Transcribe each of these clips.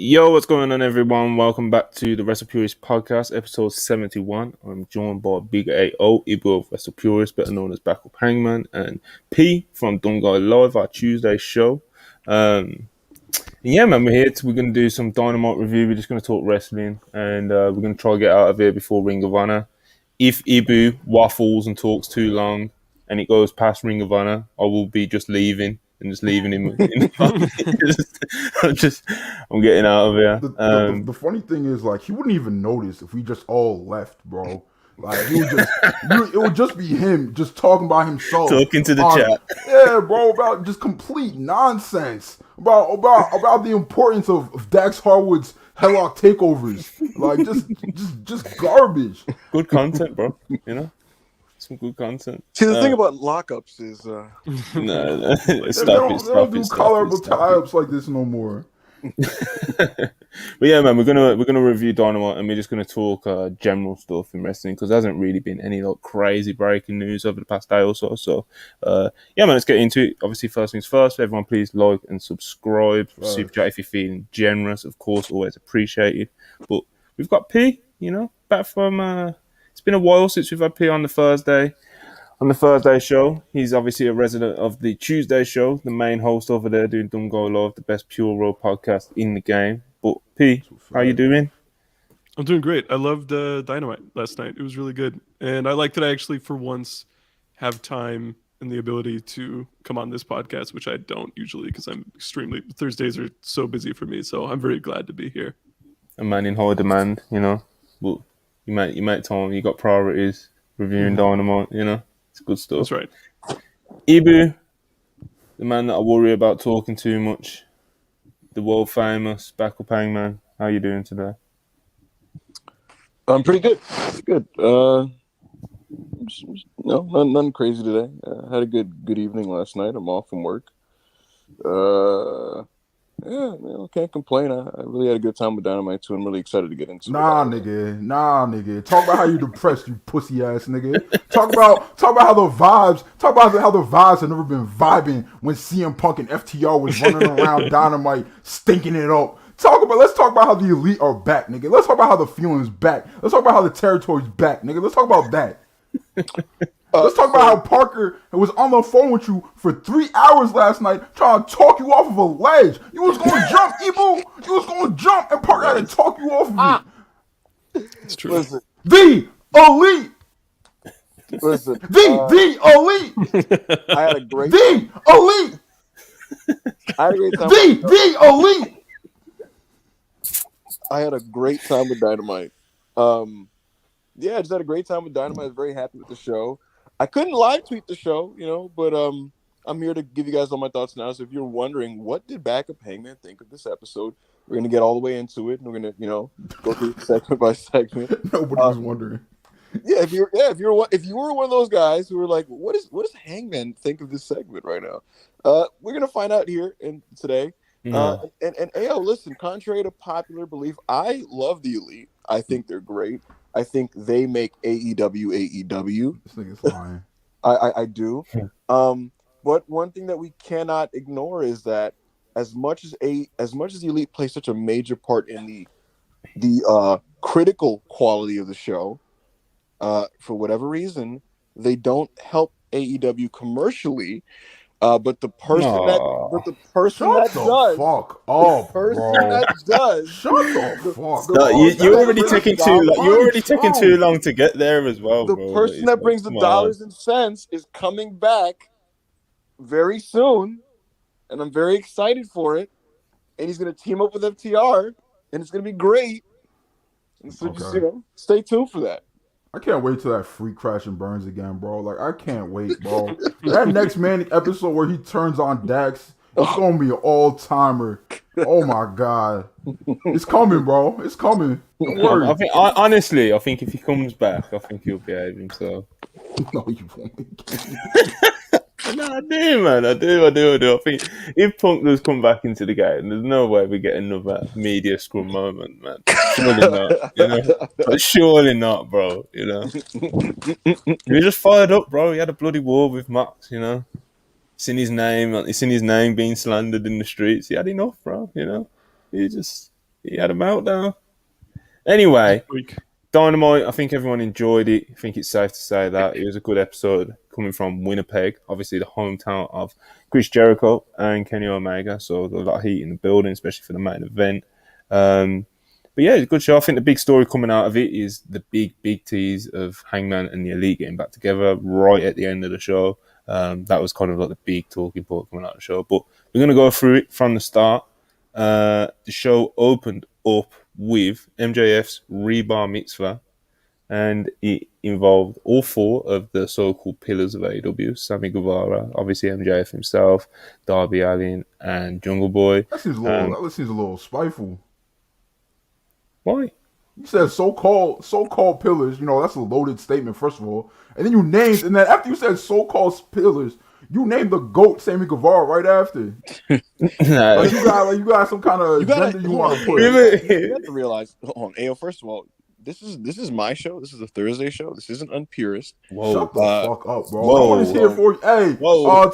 Yo, what's going on, everyone? Welcome back to the Wrestle Purist podcast, episode 71. I'm joined by Big A.O., Ibu of Wrestle Purist, better known as Backup Hangman, and P from Don't Go Live, our Tuesday show. Yeah, man, we're going to do some Dynamite review. We're just going to talk wrestling, and we're going to try to get out of here before Ring of Honor. If Ibu waffles and talks too long and it goes past Ring of Honor, I will be just leaving. And just leaving him in the I'm getting out of here. The funny thing is, like, he wouldn't even notice if we just all left, bro. Like, it would just be him just talking about himself, talking to the chat. Yeah, bro, about just complete nonsense about the importance of Dax Harwood's Helllock takeovers. Like, just garbage. Good content, bro. You know. Some good content. See, the thing about lockups is no, they don't do colorable tie-ups like this no more. But yeah, man, we're gonna review Dynamite, and we're just gonna talk general stuff in wrestling because there hasn't really been any like crazy breaking news over the past day or so. So yeah, man, let's get into it. Obviously, first things first, everyone please like and subscribe. Super chat if you're feeling generous, of course, always appreciated. But we've got P, back from. It's been a while since we've had P on the Thursday show. He's obviously a resident of the Tuesday show, the main host over there doing Don't Go Live, the best pure raw podcast in the game. But P, how you doing? I'm doing great. I loved Dynamite last night. It was really good. And I like that I actually, for once, have time and the ability to come on this podcast, which I don't usually because Thursdays are so busy for me. So I'm very glad to be here. A man in high demand, But you make time, you got priorities, reviewing Dynamite, it's good stuff. That's right. Ibu, the man that I worry about talking too much, the world famous Backup Hangman. How you doing today? I'm pretty good. Good. Nothing crazy today. Had a good evening last night. I'm off from work. Yeah, can't complain. I really had a good time with Dynamite too. I'm really excited to get into it. Nah, nigga. Talk about how you depressed, you pussy ass nigga. Talk about how the vibes have never been vibing when CM Punk and FTR was running around Dynamite, stinking it up. Let's talk about how the Elite are back, nigga. Let's talk about how the feeling's back. Let's talk about how the territory's back, nigga. Let's talk about that. Let's talk about how Parker was on the phone with you for 3 hours last night trying to talk you off of a ledge. You was going to jump, Ibu. You was going to jump, and Parker had to talk you off of it. It's true. Listen, the Elite. Listen. The Elite. I had a great The Elite. I had a great time. The Elite. I had a great time with Dynamite. Yeah, I just had a great time with Dynamite. I was very happy with the show. I couldn't live tweet the show, but I'm here to give you guys all my thoughts now. So if you're wondering, what did Backup Hangman think of this episode? We're gonna get all the way into it, and we're gonna, go through segment by segment. Nobody's wondering. Yeah, if you were one of those guys who were like, what does Hangman think of this segment right now? We're gonna find out here today. And Ayo, listen, contrary to popular belief, I love the Elite. I think they're great. I think they make AEW. This nigga's lying. I do. But one thing that we cannot ignore is that as much as the Elite play such a major part in the critical quality of the show, for whatever reason, they don't help AEW commercially. But the person that does, fuck up, person bro. that does, Shut the fuck No, up. you're already taking too long to get there as well, the bro. person that brings the dollars and cents is coming back very soon, and I'm very excited for it. And he's going to team up with FTR, and it's going to be great. And so just stay tuned for that. I can't wait till that freak crash and burns again, bro. Like, I can't wait, bro. That next Manic episode where he turns on Dax, it's gonna be an all-timer. Oh my god. It's coming, bro. It's coming. Don't worry. I think if he comes back, I think he'll behave himself. No, you won't. No, I do, man. I do. I think if Punk does come back into the game, there's no way we get another media scrum moment, man. Surely not, surely not, bro. He just fired up, bro. He had a bloody war with Max, Seen his name being slandered in the streets. He had enough, bro. He just He had a meltdown. Anyway, Week. Dynamite, I think everyone enjoyed it. I think it's safe to say that it was a good episode coming from Winnipeg, obviously the hometown of Chris Jericho and Kenny Omega. So there's a lot of heat in the building, especially for the main event. But yeah, it's a good show. I think the big story coming out of it is the big tease of Hangman and the Elite getting back together right at the end of the show. That was kind of like the big talking point coming out of the show. But we're going to go through it from the start. The show opened up with MJF's Rebar Mitzvah, and it involved all four of the so-called pillars of AEW: Sammy Guevara, obviously MJF himself, Darby Allin, and Jungle Boy. That seems a little. That seems a little spiteful. Why? You said so-called pillars. You know, that's a loaded statement, first of all. And then you named, and then after you said so-called pillars, you named the GOAT Sammy Guevara right after. Like you got some kind of agenda you want to put. You have to realize. Hold on, Ayo. First of all, this is my show. This is a Thursday show. This isn't Unpurist. Whoa. Shut the fuck up, bro. No one is here for you. Hey,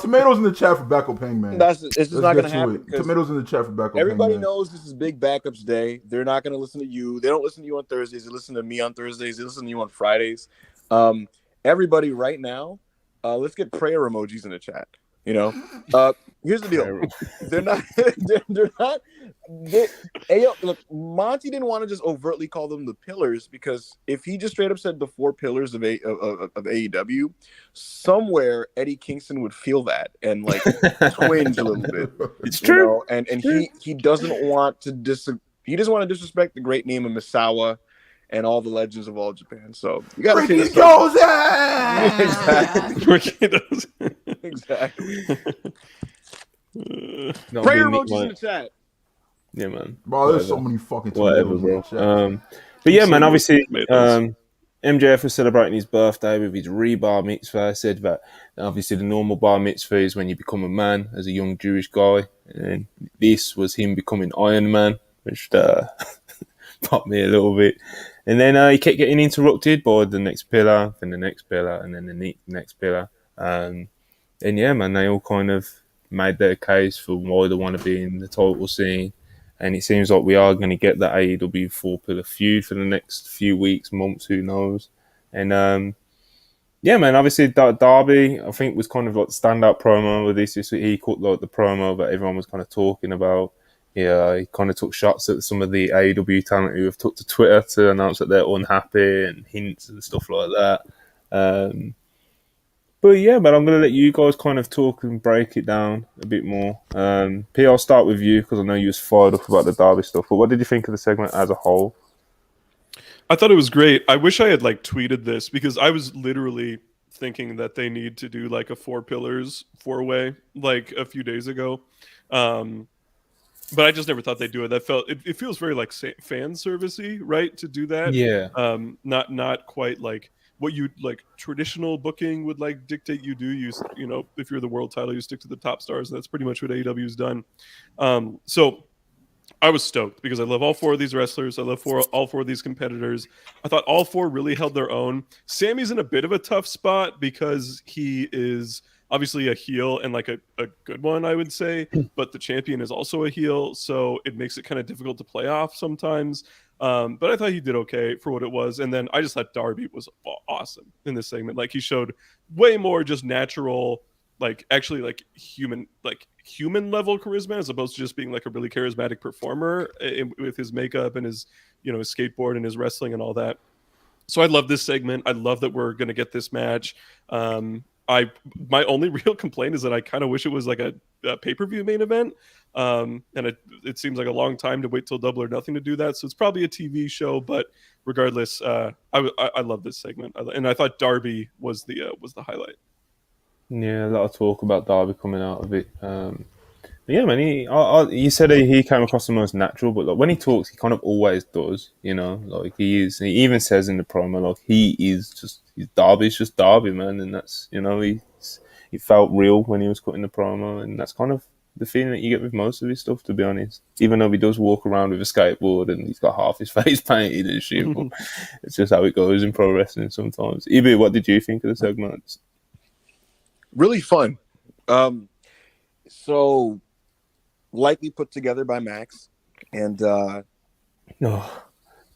tomatoes in the chat for backup Hangman. It's just not going to happen. Tomatoes in the chat for backup Everybody Hangman. knows this is Big Backups Day. They're not going to listen to you. They don't listen to you on Thursdays. They listen to me on Thursdays. They listen to you on Fridays. Everybody right now, let's get prayer emojis in the chat. You know, here's the deal. They're not. They're not. Look, Monty didn't want to just overtly call them the pillars, because if he just straight up said the four pillars of AEW, somewhere Eddie Kingston would feel that and like twinge a little bit. It's true. And he doesn't want to he doesn't want to disrespect the great name of Misawa and all the legends of all Japan. So you got to say this. Exactly. Exactly. Prayer emojis in the chat. Yeah, man. Bro, there's so many fucking tomatoes in the chat. But yeah, man, obviously, MJF was celebrating his birthday with his Rebar Mitzvah. Said that obviously the normal bar mitzvah is when you become a man as a young Jewish guy. And this was him becoming Iron Man, which popped me a little bit. And then he kept getting interrupted by the next pillar, then the next pillar, and then the next pillar. And yeah, man, they all kind of made their case for why they want to be in the title scene. And it seems like we are going to get the AEW 4-pillar feud for the next few weeks, months, who knows. And yeah, man, obviously Darby, I think, was kind of like the standout promo with this. He caught like the promo that everyone was kind of talking about. Yeah, he kind of took shots at some of the AEW talent who have took to Twitter to announce that they're unhappy and hints and stuff like that. But yeah, man, I'm going to let you guys kind of talk and break it down a bit more. P, I'll start with you because I know you was fired up about the Derby stuff. But what did you think of the segment as a whole? I thought it was great. I wish I had like tweeted this, because I was literally thinking that they need to do like a 4 pillars 4-way like a few days ago. But I just never thought they'd do it. That it feels very like fan servicey, right? To do that. Yeah. Not quite like what you like traditional booking would like dictate you do. You know, if you're the world title, you stick to the top stars. And that's pretty much what AEW's done. So I was stoked because I love all 4 of these wrestlers. I love all 4 of these competitors. I thought all 4 really held their own. Sammy's in a bit of a tough spot because he is obviously a heel and like a good one, I would say, but the champion is also a heel, so it makes it kind of difficult to play off sometimes. But I thought he did okay for what it was. And then I just thought Darby was awesome in this segment. Like, he showed way more just natural, like actually like human level charisma, as opposed to just being like a really charismatic performer with his makeup and his, you know, his skateboard and his wrestling and all that. So I love this segment. I love that we're going to get this match. My only real complaint is that I kind of wish it was like a pay-per-view main event. And it seems like a long time to wait till Double or Nothing to do that. So it's probably a TV show, but regardless, I love this segment. And I thought Darby was the highlight. Yeah, a lot of talk about Darby coming out of it. Yeah, man, you said he came across the most natural, but like when he talks, he kind of always does, you know, like he even says in the promo, like Darby's just Darby, man. And that's, you know, he felt real when he was cutting the promo. And that's kind of the feeling that you get with most of his stuff, to be honest, even though he does walk around with a skateboard and he's got half his face painted and shit. But it's just how it goes in pro wrestling sometimes. Ibi, what did you think of the segment? Really fun. So lightly put together by Max, and No.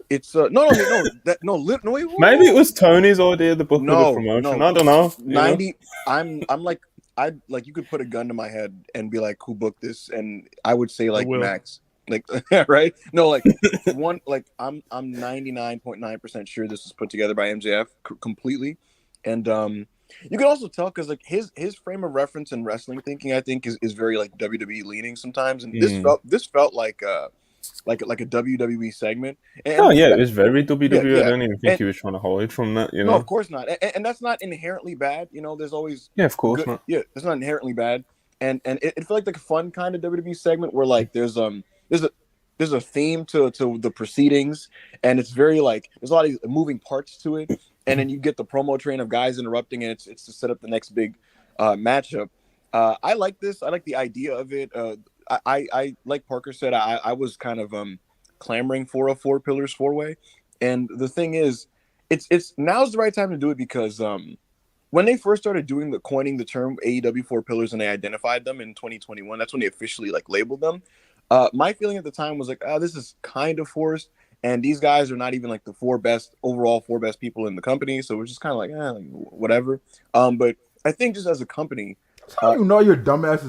It's no, wait, Maybe it was Tony's idea to book with the no, promotion. I don't know. 90. I'm like, I like, you could put a gun to my head and be like, who booked this? And I would say like will. Max, like right? No, like I'm 99.9% sure this was put together by MJF completely, and you can also tell because like his frame of reference and wrestling thinking, I think is very like WWE leaning sometimes, and this felt like a WWE segment. And Oh yeah, it was very WWE. I yeah. don't even think he was trying to hide from that. No, of course not, and that's not inherently bad. There's always Yeah, of course good. not. Yeah, it's not inherently bad, and it felt like a fun kind of WWE segment where like there's a theme to the proceedings, and it's very like there's a lot of moving parts to it, and then you get the promo train of guys interrupting, and it's to set up the next big matchup. I like this. I like the idea of it. I like Parker said, I was kind of clamoring for a 4 pillars 4-way, and the thing is, it's now's the right time to do it because when they first started coining the term AEW 4 pillars and they identified them in 2021, that's when they officially like labeled them. My feeling at the time was like, oh, this is kind of forced, and these guys are not even like the 4 best people in the company, so we're just kind of like, whatever. But I think just as a company. That's how you know your dumbass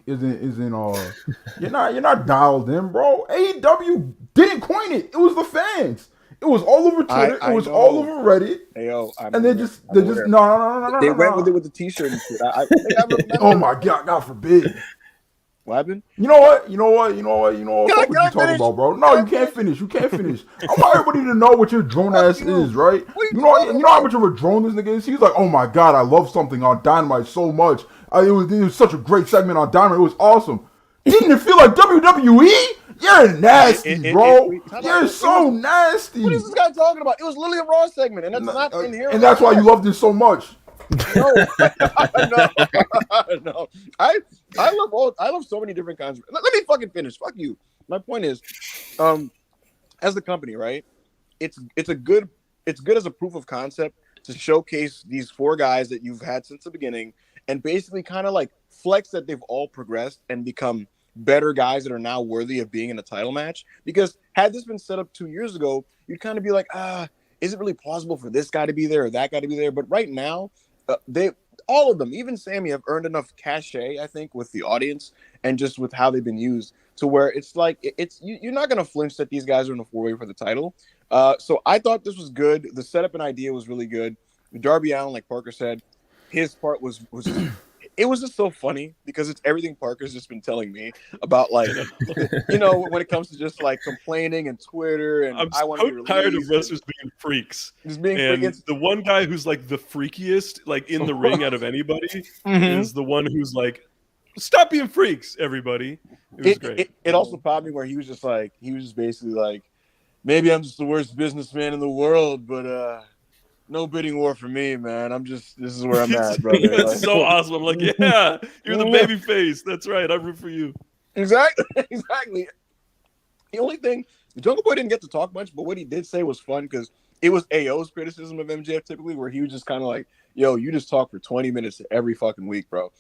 you're not dialed in, bro. AEW didn't coin it. It was the fans. It was all over Twitter. It was all over Reddit. Hey, yo, and they just no. They went with it with the T-shirt and shit. Oh my God! God forbid. What happened? You know what? What you talking about, bro? No, you can't finish. I want everybody to know what your drone ass is, right? You know how much of a drone this nigga is? He's like, oh my God, I love something on Dynamite so much. It was such a great segment on Dynamite. It was awesome. Didn't it feel like WWE? You're nasty, bro. You're so nasty. What is this guy talking about? It was literally a Raw segment, and that's not inherent. And that's why you loved it so much. No, no. I love so many different kinds. Let me fucking finish. Fuck you. My point is, as the company, right? It's good as a proof of concept to showcase these 4 guys that you've had since the beginning, and basically kind of like flex that they've all progressed and become better guys that are now worthy of being in a title match. Because had this been set up 2 years ago, you'd kind of be like, is it really plausible for this guy to be there or that guy to be there? But right now, all of them, even Sammy, have earned enough cachet, I think, with the audience and just with how they've been used to where it's like you're not gonna flinch that these guys are in a 4-way for the title. So I thought this was good. The setup and idea was really good. Darby Allin, like Parker said, his part was it was just so funny because it's everything Parker's just been telling me about, like, when it comes to just like complaining and Twitter, and I'm so tired of wrestlers being freaks. Just being freaks. The one guy who's like the freakiest, like in the ring out of anybody, is the one who's like, "Stop being freaks, everybody." It was great. It also popped me where he was just basically like, maybe I'm just the worst businessman in the world, but no bidding war for me, man. This is where I'm at, brother. That's so awesome. I'm like, yeah, you're the baby face. That's right. I root for you. Exactly. The only thing, Jungle Boy didn't get to talk much, but what he did say was fun because it was AO's criticism of MJF typically, where he was just kind of like, yo, you just talk for 20 minutes every fucking week, bro.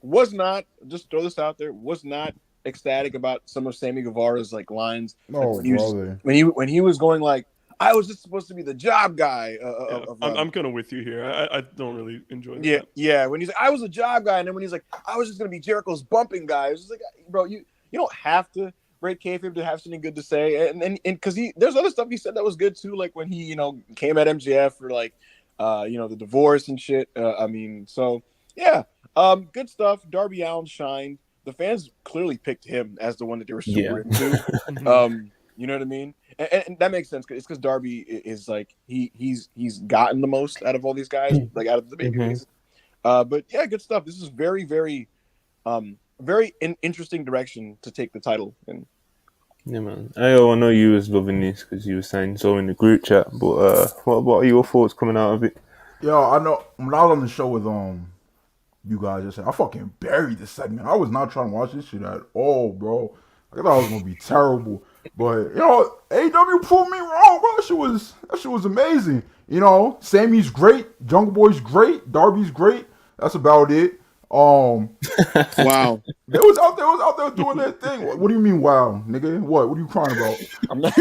Was not, just throw this out there, was not ecstatic about some of Sammy Guevara's like lines. No, like, when he was going like, I was just supposed to be the job guy. I'm kind of with you here. I don't really enjoy that. Yeah. When he's like, I was a job guy, and then when he's like, I was just gonna be Jericho's bumping guy, it's just like, bro, you don't have to break kayfabe to have something good to say, and because there's other stuff he said that was good too, like when he came at MJF for like the divorce and shit. So yeah, good stuff. Darby Allin shined. The fans clearly picked him as the one that they were super into. You know what I mean? And that makes sense. It's because Darby is like he's gotten the most out of all these guys, like out of the baby faces. But yeah, good stuff. This is very, very, very interesting direction to take the title in. Yeah, man. I know you was loving this because you were saying so in the group chat. But what are your thoughts coming out of it? Yo, I know when I was on the show with you guys just said, I fucking buried this segment. I was not trying to watch this shit at all, bro. I thought it was gonna be terrible. But AEW proved me wrong, bro. That shit was amazing. Sammy's great, Jungle Boy's great, Darby's great. That's about it. Wow. They was out there doing their thing. What do you mean, wow, nigga? What are you crying about? I'm not.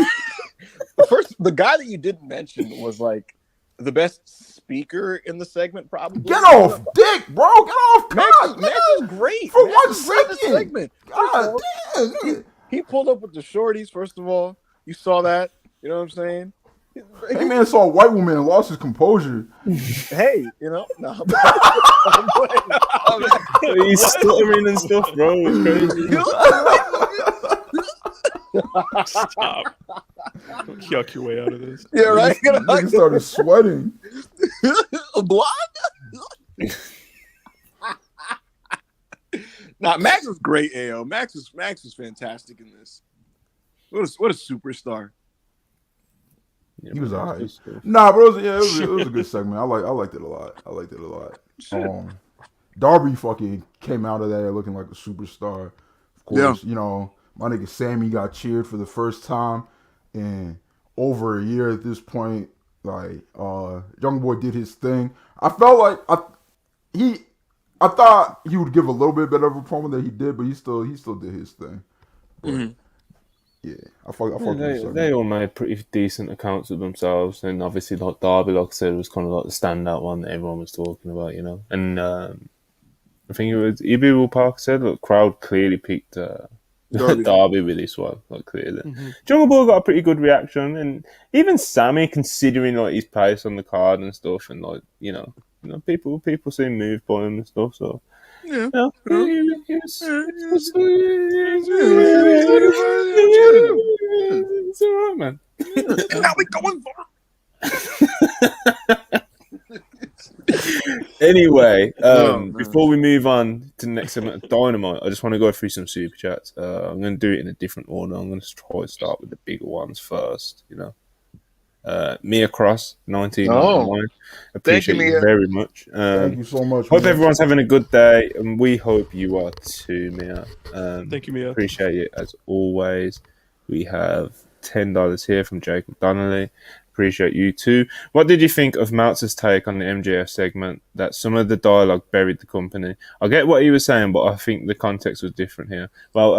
First, the guy that you didn't mention was like the best speaker in the segment, probably. Get off dick, bro. Get off cock. Max is great. For Max 1 is great in this second. segment. God damn. He pulled up with the shorties, first of all. You saw that. You know what I'm saying? Hangman saw a white woman and lost his composure. Hey, you know? No. He's stuttering and stuff, bro. It's crazy. Stop. Don't yuck your way out of this. Yeah, right? Nigga started sweating. Blood? Nah, Max was great, AO. Max was fantastic in this. What a superstar. Yeah, he was alright. Nah, but it was a good segment. I liked it a lot. Darby fucking came out of there looking like a superstar. Of course, you know, my nigga Sammy got cheered for the first time in over a year at this point. Like, Young Boy did his thing. I felt like I thought he would give a little bit better of a promo than he did, but he still did his thing. But, yeah, I fuck they all made pretty decent accounts of themselves, and obviously like Darby, like I said, was kind of like the standout one that everyone was talking about, you know. And I think it was E.B. Park said, look, crowd clearly picked Darby with this one, like clearly. Jungle Boy got a pretty good reaction, and even Sammy, considering like his place on the card and stuff, and like you know, people seem moved by him and stuff. So yeah, it's alright, man. Now we going for. Anyway, before we move on to the next segment of Dynamite, I just want to go through some super chats. I'm going to do it in a different order. I'm going to try to start with the bigger ones first. You know, Mia Cross, 1999. Appreciate you very much. Thank you so much. Hope everyone's having a good day, and we hope you are too, Mia. Thank you, Mia. Appreciate it as always. We have $10 here from Jacob Donnelly. Appreciate you too. What did you think of Meltzer's take on the MJF segment? That some of the dialogue buried the company. I get what he was saying, but I think the context was different here. Well,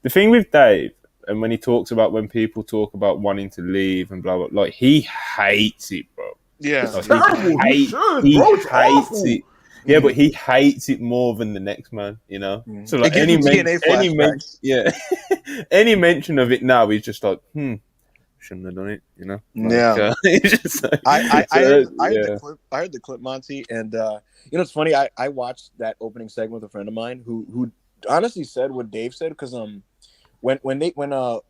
the thing with Dave, and when he talks about when people talk about wanting to leave and blah blah, like he hates it, bro. Yeah, it's terrible. He hates it. Yeah, but he hates it more than the next man, you know. So like any mention of it now, he's just like, shouldn't have done it, you know. Yeah, like, I heard the clip, Monty, and you know it's funny. I watched that opening segment with a friend of mine who honestly said what Dave said, because when I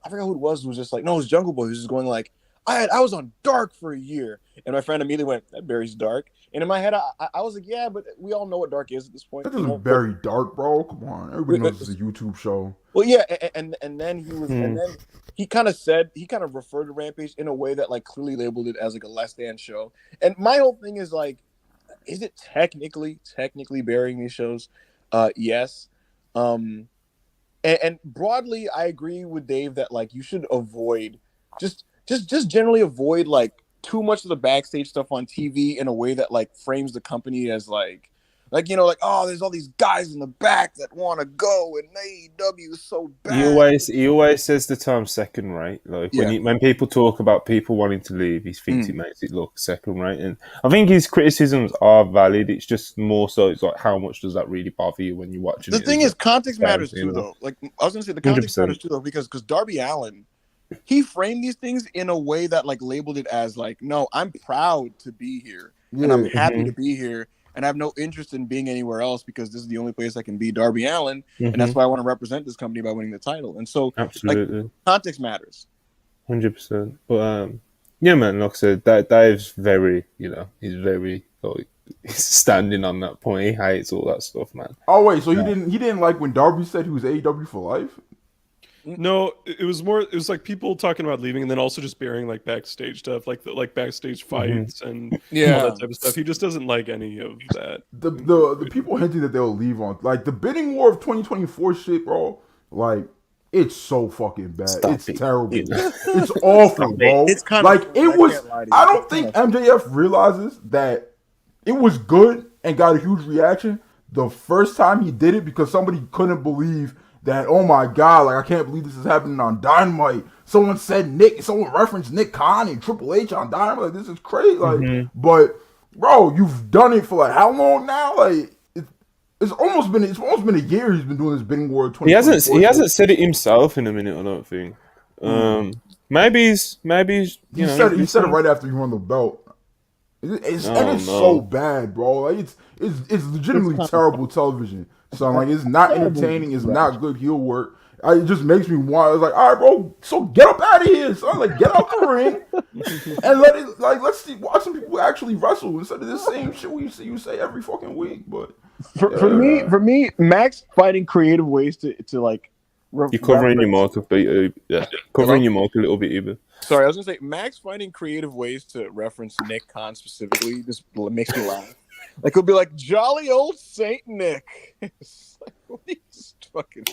forgot who it was just like, no, it was Jungle Boy who's just going like, I was on Dark for a year, and my friend immediately went, that Barry's Dark, and in my head I was like, yeah, but we all know what Dark is at this point. That isn't very dark, bro. Come on, everybody knows it's a YouTube show. Well, yeah, and then he was, and then he kind of referred to Rampage in a way that like clearly labeled it as like a Less Than show. And my whole thing is like, is it technically burying these shows? Yes. And broadly, I agree with Dave that like you should avoid just generally avoid like too much of the backstage stuff on TV in a way that like frames the company as like you know, like, oh, there's all these guys in the back that want to go, and AEW is so bad. He always says the term second rate. Like when people talk about people wanting to leave, he thinks it makes it look second rate. And I think his criticisms are valid. It's just more so it's like how much does that really bother you when you're watching the it? The thing is, context matters too, you know? though. Like I was gonna say, the context 100%. Matters too, though, because Darby Allin, he framed these things in a way that like labeled it as like, no, I'm proud to be here and I'm happy to be here. And I have no interest in being anywhere else because this is the only place I can be Darby Allin. And that's why I want to represent this company by winning the title. And so, absolutely, like, context matters. 100%. But, yeah, man, like I said, Dave's very, you know, he's very, like, he's standing on that point. He hates all that stuff, man. Oh, wait, so he didn't like when Darby said he was AEW for life? No, it was like people talking about leaving and then also just burying like backstage stuff, like backstage fights and all that type of stuff. He just doesn't like any of that. The people hinting that they'll leave on like the bidding war of 2024 shit, bro. Like it's so fucking bad. It's terrible. It's awful, bro. It's kind of like it was. I don't think MJF realizes that it was good and got a huge reaction. the first time he did it because somebody couldn't believe that, oh my God, like I can't believe this is happening on Dynamite. Someone referenced Nick Khan and Triple H on Dynamite. Like, this is crazy. Like, but bro, you've done it for like how long now? Like, it's almost been a year he's been doing this bidding war. He hasn't said it himself in a minute, I don't think. Maybe he's he said it right after he won the belt. It's so bad, bro. Like it's legitimately terrible television. So like it's not entertaining. It's not good heel work. It just makes me want. It's like, all right, bro. So get up out of here, son. Like get out the ring and let's watch some people actually wrestle instead of the same shit you say every fucking week. But for me, Max finding creative ways to like. You're covering your mic a bit, covering your mic a little bit, even. Sorry, I was gonna say Max finding creative ways to reference Nick Khan specifically just makes me laugh. Like it'll be like jolly old Saint Nick. It's like, what are you fucking?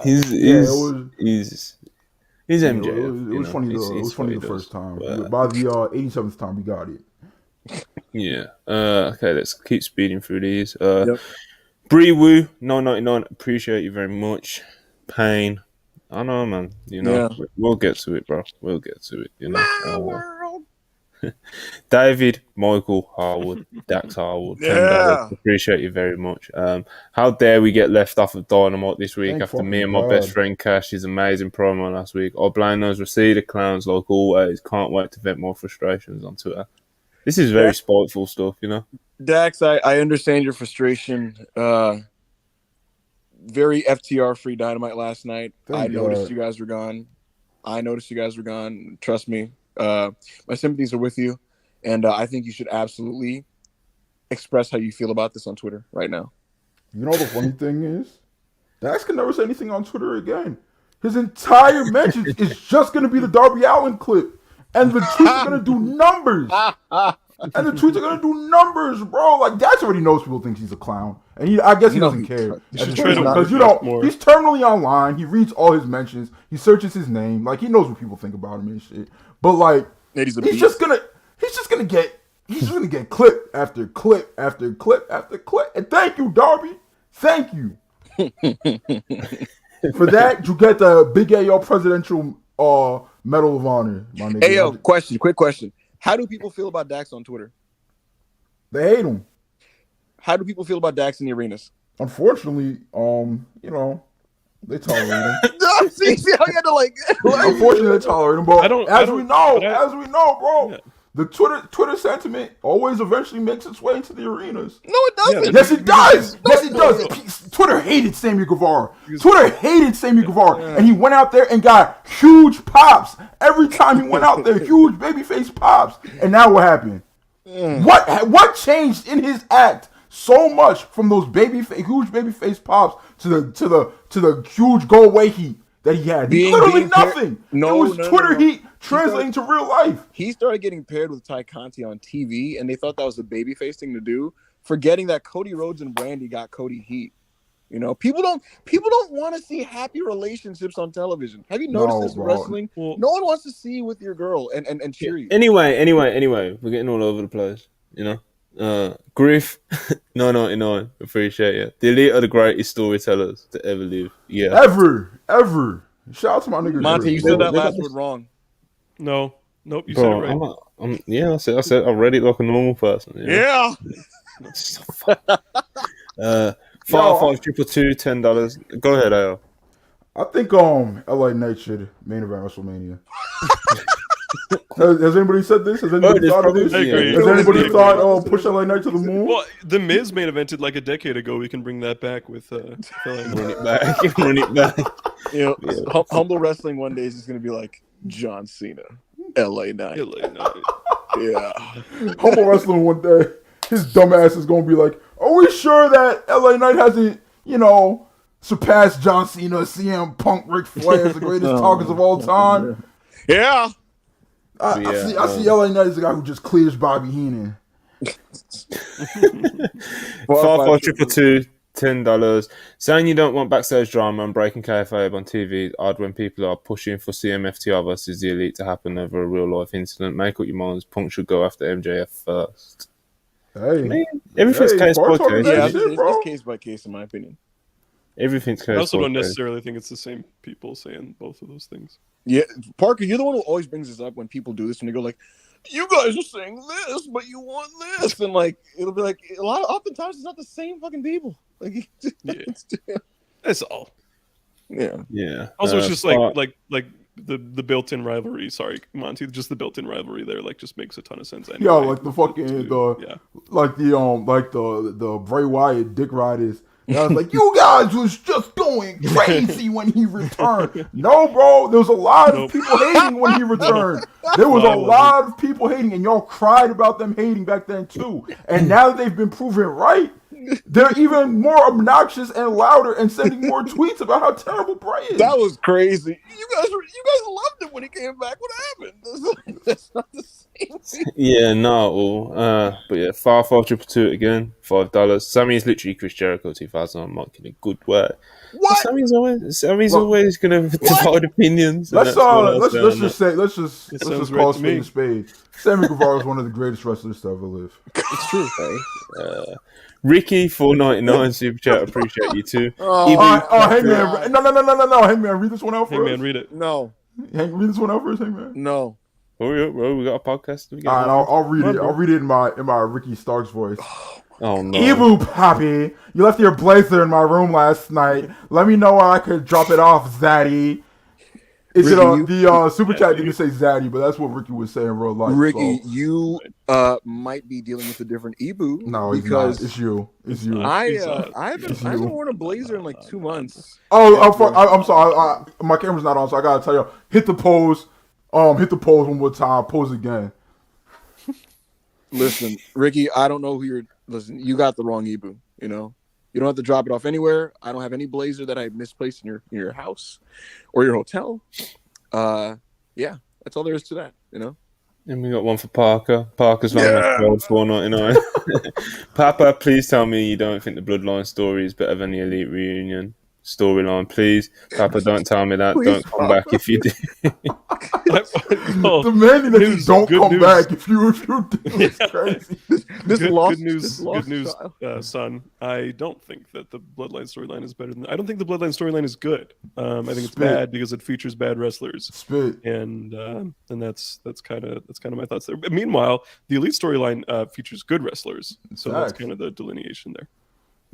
He's MJ. It was funny. It was funny the first time. By the 87th time, we got it. Yeah. Okay, let's keep speeding through these. Bree Woo, 999. Appreciate you very much. Pain. I know, man. You know, we'll get to it, bro. We'll get to it. You know. My world. David, Michael, Harwood, Dax Harwood. $10. Appreciate you very much. How dare we get left off of Dynamite this week after me and my best friend Cash, his amazing promo last week. I blame those Reseda clowns like always. Can't wait to vent my frustrations on Twitter. This is very spiteful stuff, you know. Dax, I understand your frustration. Very FTR free Dynamite last night. I noticed you guys were gone. Trust me. My sympathies are with you. And I think you should absolutely express how you feel about this on Twitter right now. You know the funny thing is? Dax can never say anything on Twitter again. His entire mentions is just going to be the Darby Allin clip. And the tweets are going to do numbers. Bro. Like, Dax already knows people think he's a clown. And I guess he doesn't care. Because, he's terminally online. He reads all his mentions. He searches his name. Like, he knows what people think about him and shit. But, like, he's just gonna get clip after clip after clip after clip. And thank you, Darby. Thank you. For that, you get the Big AO Presidential Medal of Honor, my nigga. Hey, quick question. How do people feel about Dax on Twitter? They hate him. How do people feel about Dax in the arenas? Unfortunately, you know, they tolerate him. See how you had to like. Unfortunately, they tolerate him, but as we know, bro, yeah. the Twitter sentiment always eventually makes its way into the arenas. No, it doesn't. Yeah. Yes, it does. Yes, it does. Twitter hated Sammy Guevara. And he went out there and got huge pops every time he went out there. Huge babyface pops. And now what happened? What changed in his act so much from those huge babyface pops to the huge go away heat that he had? Literally nothing. It was Twitter heat translating to real life. He started getting paired with Ty Conti on TV, and they thought that was the babyface thing to do, forgetting that Cody Rhodes and Brandy got Cody heat. You know, people don't want to see happy relationships on television. Have you noticed this in wrestling? Well, no one wants to see you with your girl and cheer you. Anyway, we're getting all over the place. You know, Griff, 999, appreciate you. The Elite are the greatest storytellers to ever live. Yeah, ever. Shout out to my nigga Monty. Griff. You said that last word wrong. Nope. You said it right. I said I read it like a normal person. Yeah. 55222 $10. Go ahead, Al. I think LA Knight should main event WrestleMania. Has anybody said this? Has anybody thought of this? I agree. Has anybody thought, push LA Knight to the moon? Well, The Miz main evented like a decade ago. We can bring that back with run it back. You know, Humble Wrestling one day is just gonna be like John Cena, LA Knight. Yeah. Humble Wrestling one day, his dumb ass is gonna be like, are we sure that LA Knight hasn't, surpassed John Cena, CM Punk, Ric Flair as the greatest talkers of all time? Yeah. I see LA Knight as the guy who just clears Bobby Heenan. 55222 $10. Saying you don't want backstage drama and breaking kayfabe on TV is odd when people are pushing for CMFTR versus the Elite to happen over a real life incident. Make up your minds. Punk should go after MJF first. Hey, Man, everything's case by Park talking case. that Yeah, shit, bro. it's case by case in my opinion. Everything's I case also by don't case. necessarily think it's the same people saying both of those things. Yeah, Parker, you're the one who always brings this up when people do this and they go like, "You guys are saying this, but you want this," and like it'll be like oftentimes it's not the same fucking people. Like, Yeah. That's all. yeah. Yeah. Also, it's just but- like the built-in rivalry. Sorry, Monty. Just the built-in rivalry there, like, just makes a ton of sense. Anyway. Yo, like the fucking Yeah. like the Bray Wyatt dick riders. And I was like, you guys was just going crazy when he returned. No, bro, there was a lot of people hating when he returned. There was a lot of people hating, and y'all cried about them hating back then too. And now that they've been proven right, they're even more obnoxious and louder and sending more tweets about how terrible Bray is. That was crazy. You guys loved him when he came back. What happened? That's not the same thing. Yeah, not all. But yeah, 552 again, $5. Sammy's literally Chris Jericho 2000. I'm not kidding. Good work. What? Sammy's always gonna divide opinions. Let's just sounds call right to me. a spade. Sammy Guevara is one of the greatest wrestlers to ever live. It's true. Ricky $4.99 super chat. Appreciate you too. Hangman, no, Hangman, read this one out Hey first. man, read it. No. Read this one out first, Hangman. No. Hurry up, bro. We got a podcast. All right, I'll read it. I'll read it in my Ricky Starks voice. Oh no. Ebu Pappy, you left your blazer in my room last night. Let me know where I could drop it off, Zaddy. Is Ricky, it the super chat didn't say Zaddy, but that's what Ricky was saying in real life. Ricky, so. you might be dealing with a different Ebu. No, because it's not. It's you. I haven't worn a blazer in like 2 months. I'm sorry. My camera's not on, so I gotta tell you. Hit the pose. Hit the pose one more time. Pose again. Listen, Ricky, I don't know who you're. Listen, you got the wrong Ebu. You know, you don't have to drop it off anywhere. I don't have any blazer that I misplaced in your house or your hotel. Yeah, that's all there is to that. You know. And we got one for Parker. Parker's line at $4.99. Papa, please tell me you don't think the Bloodline story is better than the Elite Reunion storyline, please. Papa, don't tell me that. Please, don't come back if you do. Demanding that you don't come back if you do. It's crazy. Good news, son. I don't think that the Bloodline storyline is better than. I don't think the Bloodline storyline is good. I think it's bad because it features bad wrestlers. And that's kind of my thoughts there. But meanwhile, the Elite storyline features good wrestlers, so that's kind of the delineation there.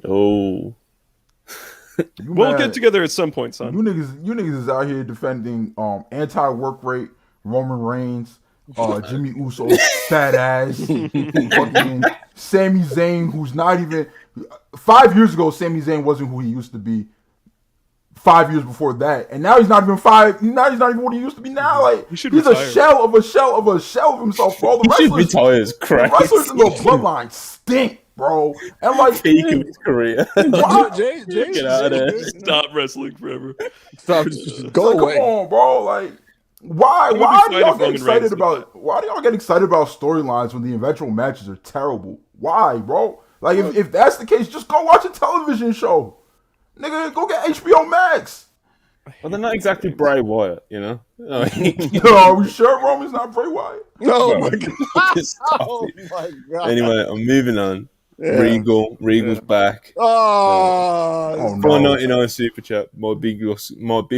Oh. We'll get together at some point, son. You niggas is out here defending anti-work rate Roman Reigns, Jimmy Uso, fat ass, fucking Sami Zayn, who's not even 5 years ago. Sami Zayn wasn't who he used to be. 5 years before that, and now he's not even five. Now he's not even what he used to be now. Like he's retire. A shell of himself. For all the wrestlers, the wrestlers in the Bloodline stink. Bro, and like peak of his career. Jay, get out of there. Stop wrestling forever. Stop. Go away. Come on, bro. Like, why do y'all get excited about? Why do y'all get excited about storylines when the eventual matches are terrible? Why, bro? Like, if that's the case, just go watch a television show, nigga. Go get HBO Max. Well, they're not exactly Bray Wyatt, you know. Are we sure Roman's not Bray Wyatt? Oh my god! Oh my god! Anyway, I'm moving on. Yeah. Regal's back. Oh, $4.99 super chat. My big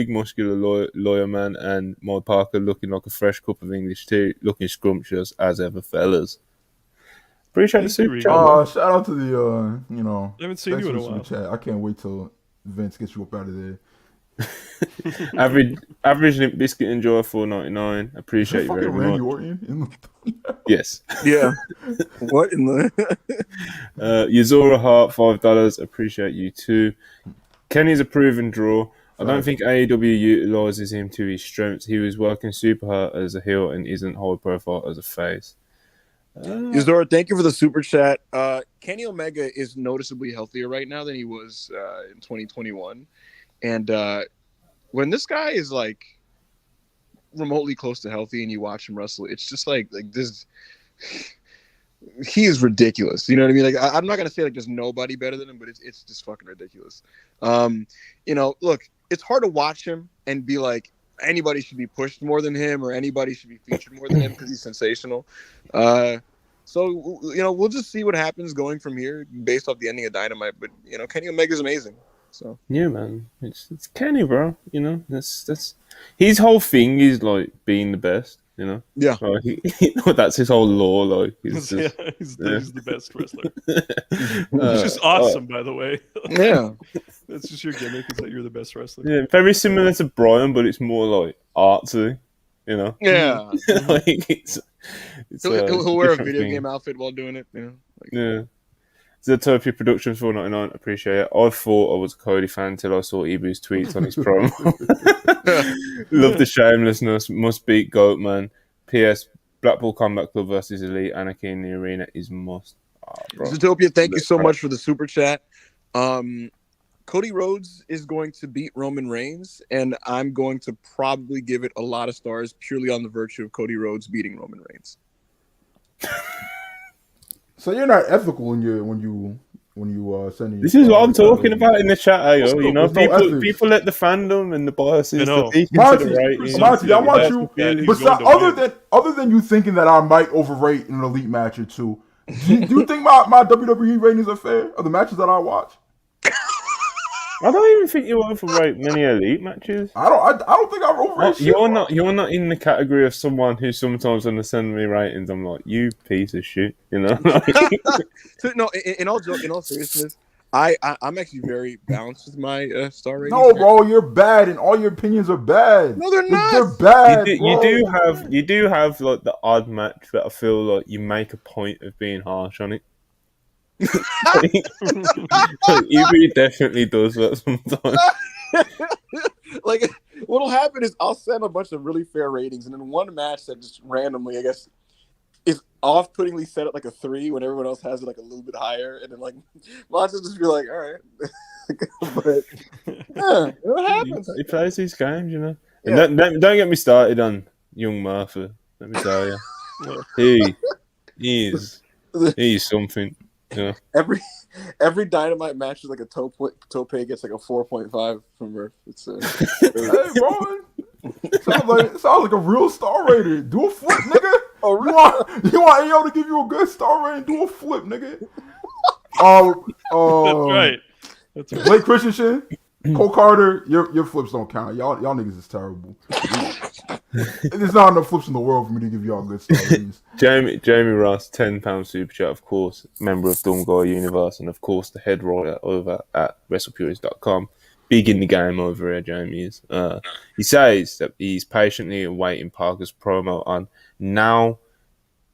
muscular lawyer man and my Parker looking like a fresh cup of English tea, looking scrumptious as ever, fellas. Appreciate the super chat. Shout out to the I haven't seen you in a while. Chat. I can't wait till Vince gets you up out of there. average Limp Biscuit enjoy $4.99. Appreciate you very Randy much. Orton Yes. Yeah. What in the Yuzora Hart $5. Appreciate you too. Kenny's a proven draw. I don't think AEW utilizes him to his strengths. He was working super hard as a heel and isn't high profile as a face. Yuzora, thank you for the super chat. Kenny Omega is noticeably healthier right now than he was in 2021. And when this guy is like remotely close to healthy and you watch him wrestle, it's just like this. He is ridiculous. You know what I mean? Like I'm not gonna say like there's nobody better than him, but it's just fucking ridiculous. Look, it's hard to watch him and be like anybody should be pushed more than him or anybody should be featured more than him because he's sensational. So we'll just see what happens going from here based off the ending of Dynamite. But Kenny Omega's amazing. So Yeah, man, it's Kenny, bro. That's his whole thing is like being the best. yeah, Like, that's his whole lore. Like he's Yeah, just, he's the best wrestler. Uh, Which is awesome, by the way. yeah. That's just your gimmick, is that you're the best wrestler. yeah, very similar to Brian, but it's more like artsy. Yeah. Like it's He'll wear a different video thing. game outfit while doing it. Yeah. Zetopia Productions $4.99. Appreciate it. I thought I was a Cody fan until I saw Ibu's tweets on his promo. Love the shamelessness. Must beat Goat, man. P.S. Blackpool Combat Club versus Elite Anarchy in the arena is must. Bro. Zootopia, thank you so much for the super chat. Cody Rhodes is going to beat Roman Reigns, and I'm going to probably give it a lot of stars purely on the virtue of Cody Rhodes beating Roman Reigns. So you're not ethical when you sending. This is what I'm talking about in the chat, There's no people let the fandom and the biases know. leak into the Monty, I want you. Yeah, But other than you thinking that I might overrate an elite match or two, do you think my WWE ratings are fair of the matches that I watch? I don't even think you overrate many elite matches. I don't think I overrate shit. You're not in the category of someone who sometimes when they send me ratings, I'm like, you piece of shit, No, in all seriousness, I'm actually very balanced with my star ratings. No, bro, you're bad, and all your opinions are bad. No, they're not. They're bad. You do have like the odd match that I feel like you make a point of being harsh on it. Ibu definitely does that sometimes. Like, what'll happen is I'll send a bunch of really fair ratings, and then one match that just randomly, I guess, is off-puttingly set at like a 3 when everyone else has it like a little bit higher, and then like Monsters just be like, all right, but yeah, what happens? He plays these games, And Yeah. don't get me started on young Murphy. Let me tell you, he's something. Yeah. Every Dynamite match is like a Tope gets like a 4.5 from Murph. It's Hey, bro, sounds like a real star rating. Do a flip, nigga. Oh, You want AO to give you a good star rating? Do a flip, nigga. That's right. Blake Christensen, Cole Carter, your flips don't count. Y'all niggas is terrible. There's not enough flips in the world for me to give y'all good star ratings. Jamie Ross, £10 super chat, of course, member of Dumb Guy Universe, and of course the head writer over at WrestlePurist.com. Big in the game over here, Jamie is. He says that he's patiently awaiting Parker's promo on Now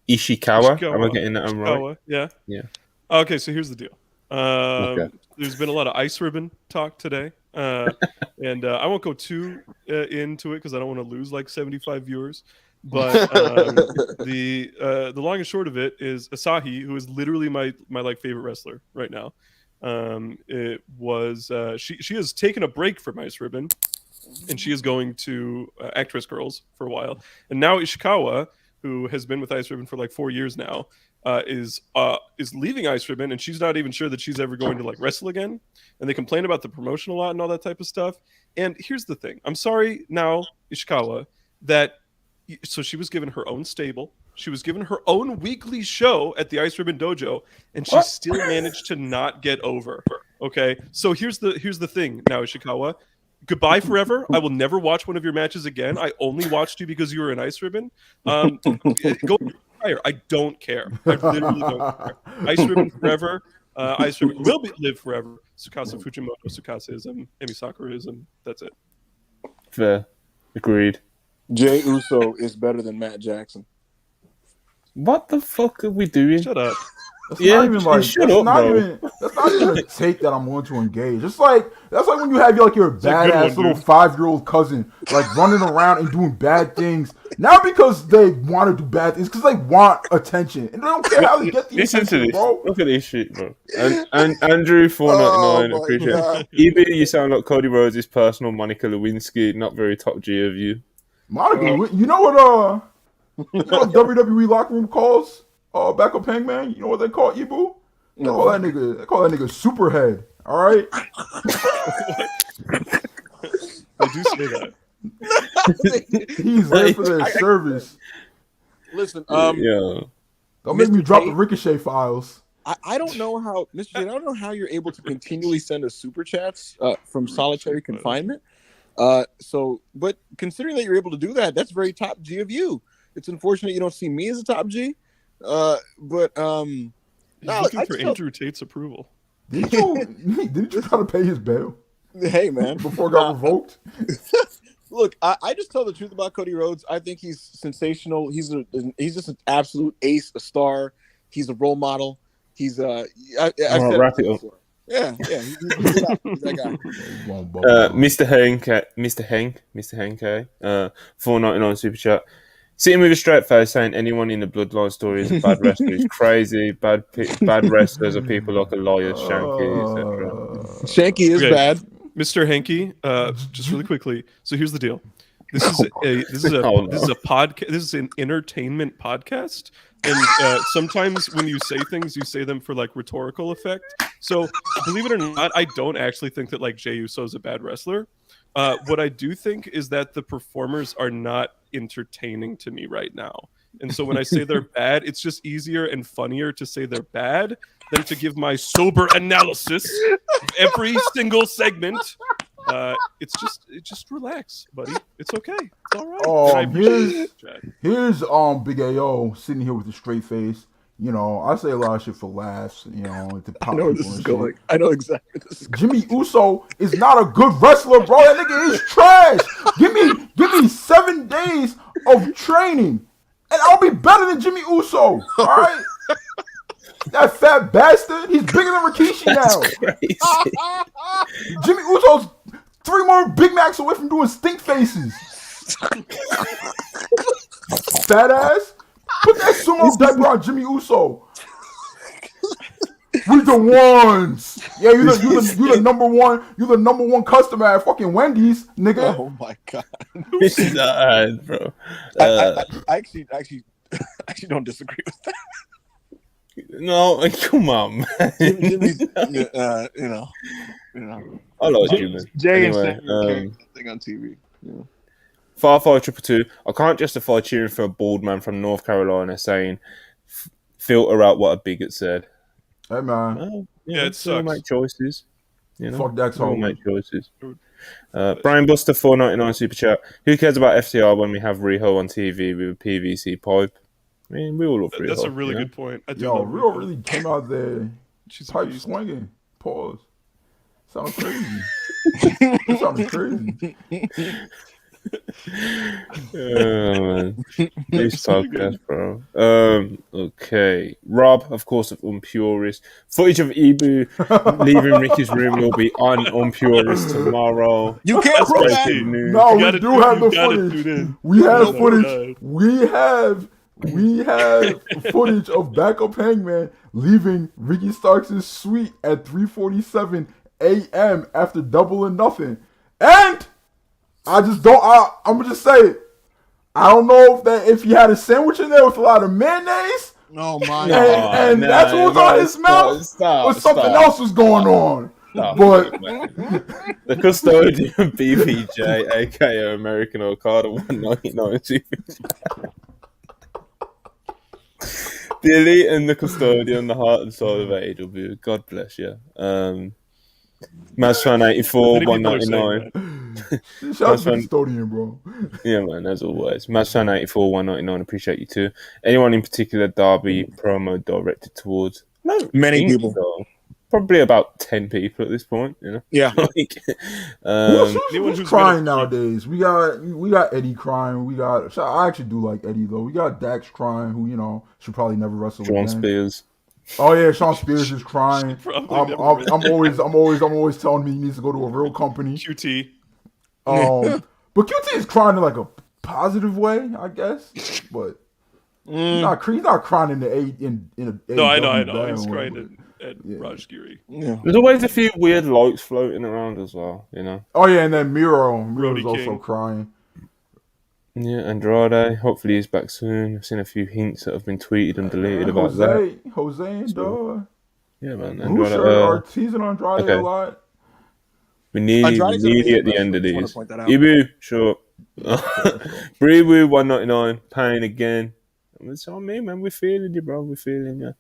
Ishikawa. Am I getting that right? Yeah. Yeah. Okay, so here's the deal. Okay. There's been a lot of ice ribbon talk today, and I won't go too into it because I don't want to lose like 75 viewers. But the long and short of it is Asahi, who is literally my like favorite wrestler right now. It was she has taken a break from ice ribbon, and she is going to Actress Girls for a while, and now Ishikawa, who has been with Ice Ribbon for like 4 years now, is leaving Ice Ribbon, and she's not even sure that she's ever going to like wrestle again. And they complain about the promotion a lot and all that type of stuff. And here's the thing: I'm sorry, now Ishikawa, so she was given her own stable, she was given her own weekly show at the Ice Ribbon Dojo, and she still managed to not get over. Okay, so here's the thing: now Ishikawa, goodbye forever. I will never watch one of your matches again. I only watched you because you were an Ice Ribbon. Go higher. I don't care. I literally don't care. Ice Ribbon forever. Ice Ribbon will live forever. Tsukasa Fujimoto, Tsukasa-ism, Emi Sakura-ism. That's it. Fair. Agreed. Jay Uso is better than Matt Jackson. What the fuck are we doing? Shut up. That's not even a take that I'm willing to engage. That's like when you have your badass little 5-year-old cousin like running around and doing bad things. Not because they want to do bad things, because they want attention and they don't care how they get the attention, bro. Look at this shit, bro. And Andrew $4.99, appreciate it. EB, you sound like Cody Rhodes' personal Monica Lewinsky. Not very top G of you. Monica, you know what WWE locker room calls backup Hangman? You know what they call Ibu? They call that nigga Superhead. All right. I do say that. He's there for their service. Listen, Yeah. Don't make me Mr. drop the Tate, Ricochet files. I don't know how, Mr. Tate, I don't know how you're able to continually send us super chats from solitary confinement. But considering that you're able to do that, that's very top G of you. It's unfortunate you don't see me as a top G. He's looking for Andrew Tate's approval. Didn't you try to pay his bail Hey, man. before it got revoked? Look, I just tell the truth about Cody Rhodes. I think he's sensational. He's just an absolute ace, a star. He's a role model. He's I've said wrap it up. before. Yeah, he's that guy. Mr. Henk, 4.99 super chat. Sitting with a straight face saying anyone in the Bloodline story is a bad wrestler is crazy. Bad wrestlers are people like Elias, Shanky, etc. Shanky is bad. Mr. Henke, just really quickly. So here's the deal. This is a podcast. This is an entertainment podcast, and sometimes when you say things, you say them for like rhetorical effect. So believe it or not, I don't actually think that like Jey Uso is a bad wrestler. What I do think is that the performers are not entertaining to me right now. And so when I say they're bad, it's just easier and funnier to say they're bad than to give my sober analysis of every single segment. It's just relax, buddy. It's okay. It's all right. Here's Big AO sitting here with a straight face. You know, I say a lot of shit for laughs. You know, to pop I know where this is going. I know exactly where this is going. Jimmy Uso is not a good wrestler, bro. That nigga is trash. Give me 7 days of training, and I'll be better than Jimmy Uso. All right. That fat bastard. He's bigger than Rikishi now. Crazy. Jimmy Uso's 3 more Big Macs away from doing stink faces. Fat ass. Put that sumo diaper on Jimmy Uso. We the ones. Yeah, you the number one. You the number one customer at fucking Wendy's, nigga. Oh my god. This is hard, bro. I actually don't disagree with that. No, come on, man. Jimmy's, you know. I like Jimmy. Jay Anyway, and thing on TV. Yeah. Farfar 222. I can't justify cheering for a bald man from North Carolina saying, "Filter out what a bigot said." Hey man. Well, Yeah, it sucks. Make choices. You know, Fuck that all song. make choices. Brian Buster 4.99 super chat. Who cares about FTR when we have Riho on TV with a PVC pipe? I mean, we all love Riho. That's a really good point. I do love Riho really came out there. She's Pipe beast. swinging. Pause. Sounds crazy. That sounded crazy. Man. This podcast, bro. Okay. Rob, of course, of Unpurist. Footage of Ibu leaving Ricky's room will be on Unpurist tomorrow. You can't prove that. Breaking news. No, we do have the footage. We have footage. We have footage of backup Hangman leaving Ricky Starks' suite at 3:47 a.m. after Double or Nothing. And I'm gonna just say it. I don't know if he had a sandwich in there with a lot of mayonnaise. Oh my And that's what was on his mouth. Or something else was going on. But the custodian BBJ, aka American Okada 199. The elite and the custodian, the heart and soul of AEW. God bless you. Matchfan 84, 199. Shout out to the custodian, bro. Yeah, man, as always. Matchfan 84, 199. Appreciate you too. Anyone in particular Derby promo directed towards? No, Many people. So. Probably about 10 people at this point, you know. Yeah. Who's crying nowadays? We got Eddie crying. I actually do like Eddie though. We got Dax crying, who should probably never wrestle Sean again. Spears. Oh yeah, Sean Spears is crying. I'm always telling him he needs to go to a real company. QT. But QT is crying in like a positive way, I guess. But he's not crying in the No, I know. He's crying at Raj Giri. Yeah. There's always a few weird likes floating around as well, you know. Oh yeah, and then Miro's Brody also King. crying. Yeah, Andrade. Hopefully he's back soon. I've seen a few hints that have been tweeted and deleted about that. Jose and Dog. Yeah, man. Who's are teasing Andrade a lot. We need Andrade's you at the end of I just wanna these. point that out. Ibu, sure. Breewu 199, paying again. It's on me, man. We're feeling you, bro. We're feeling you.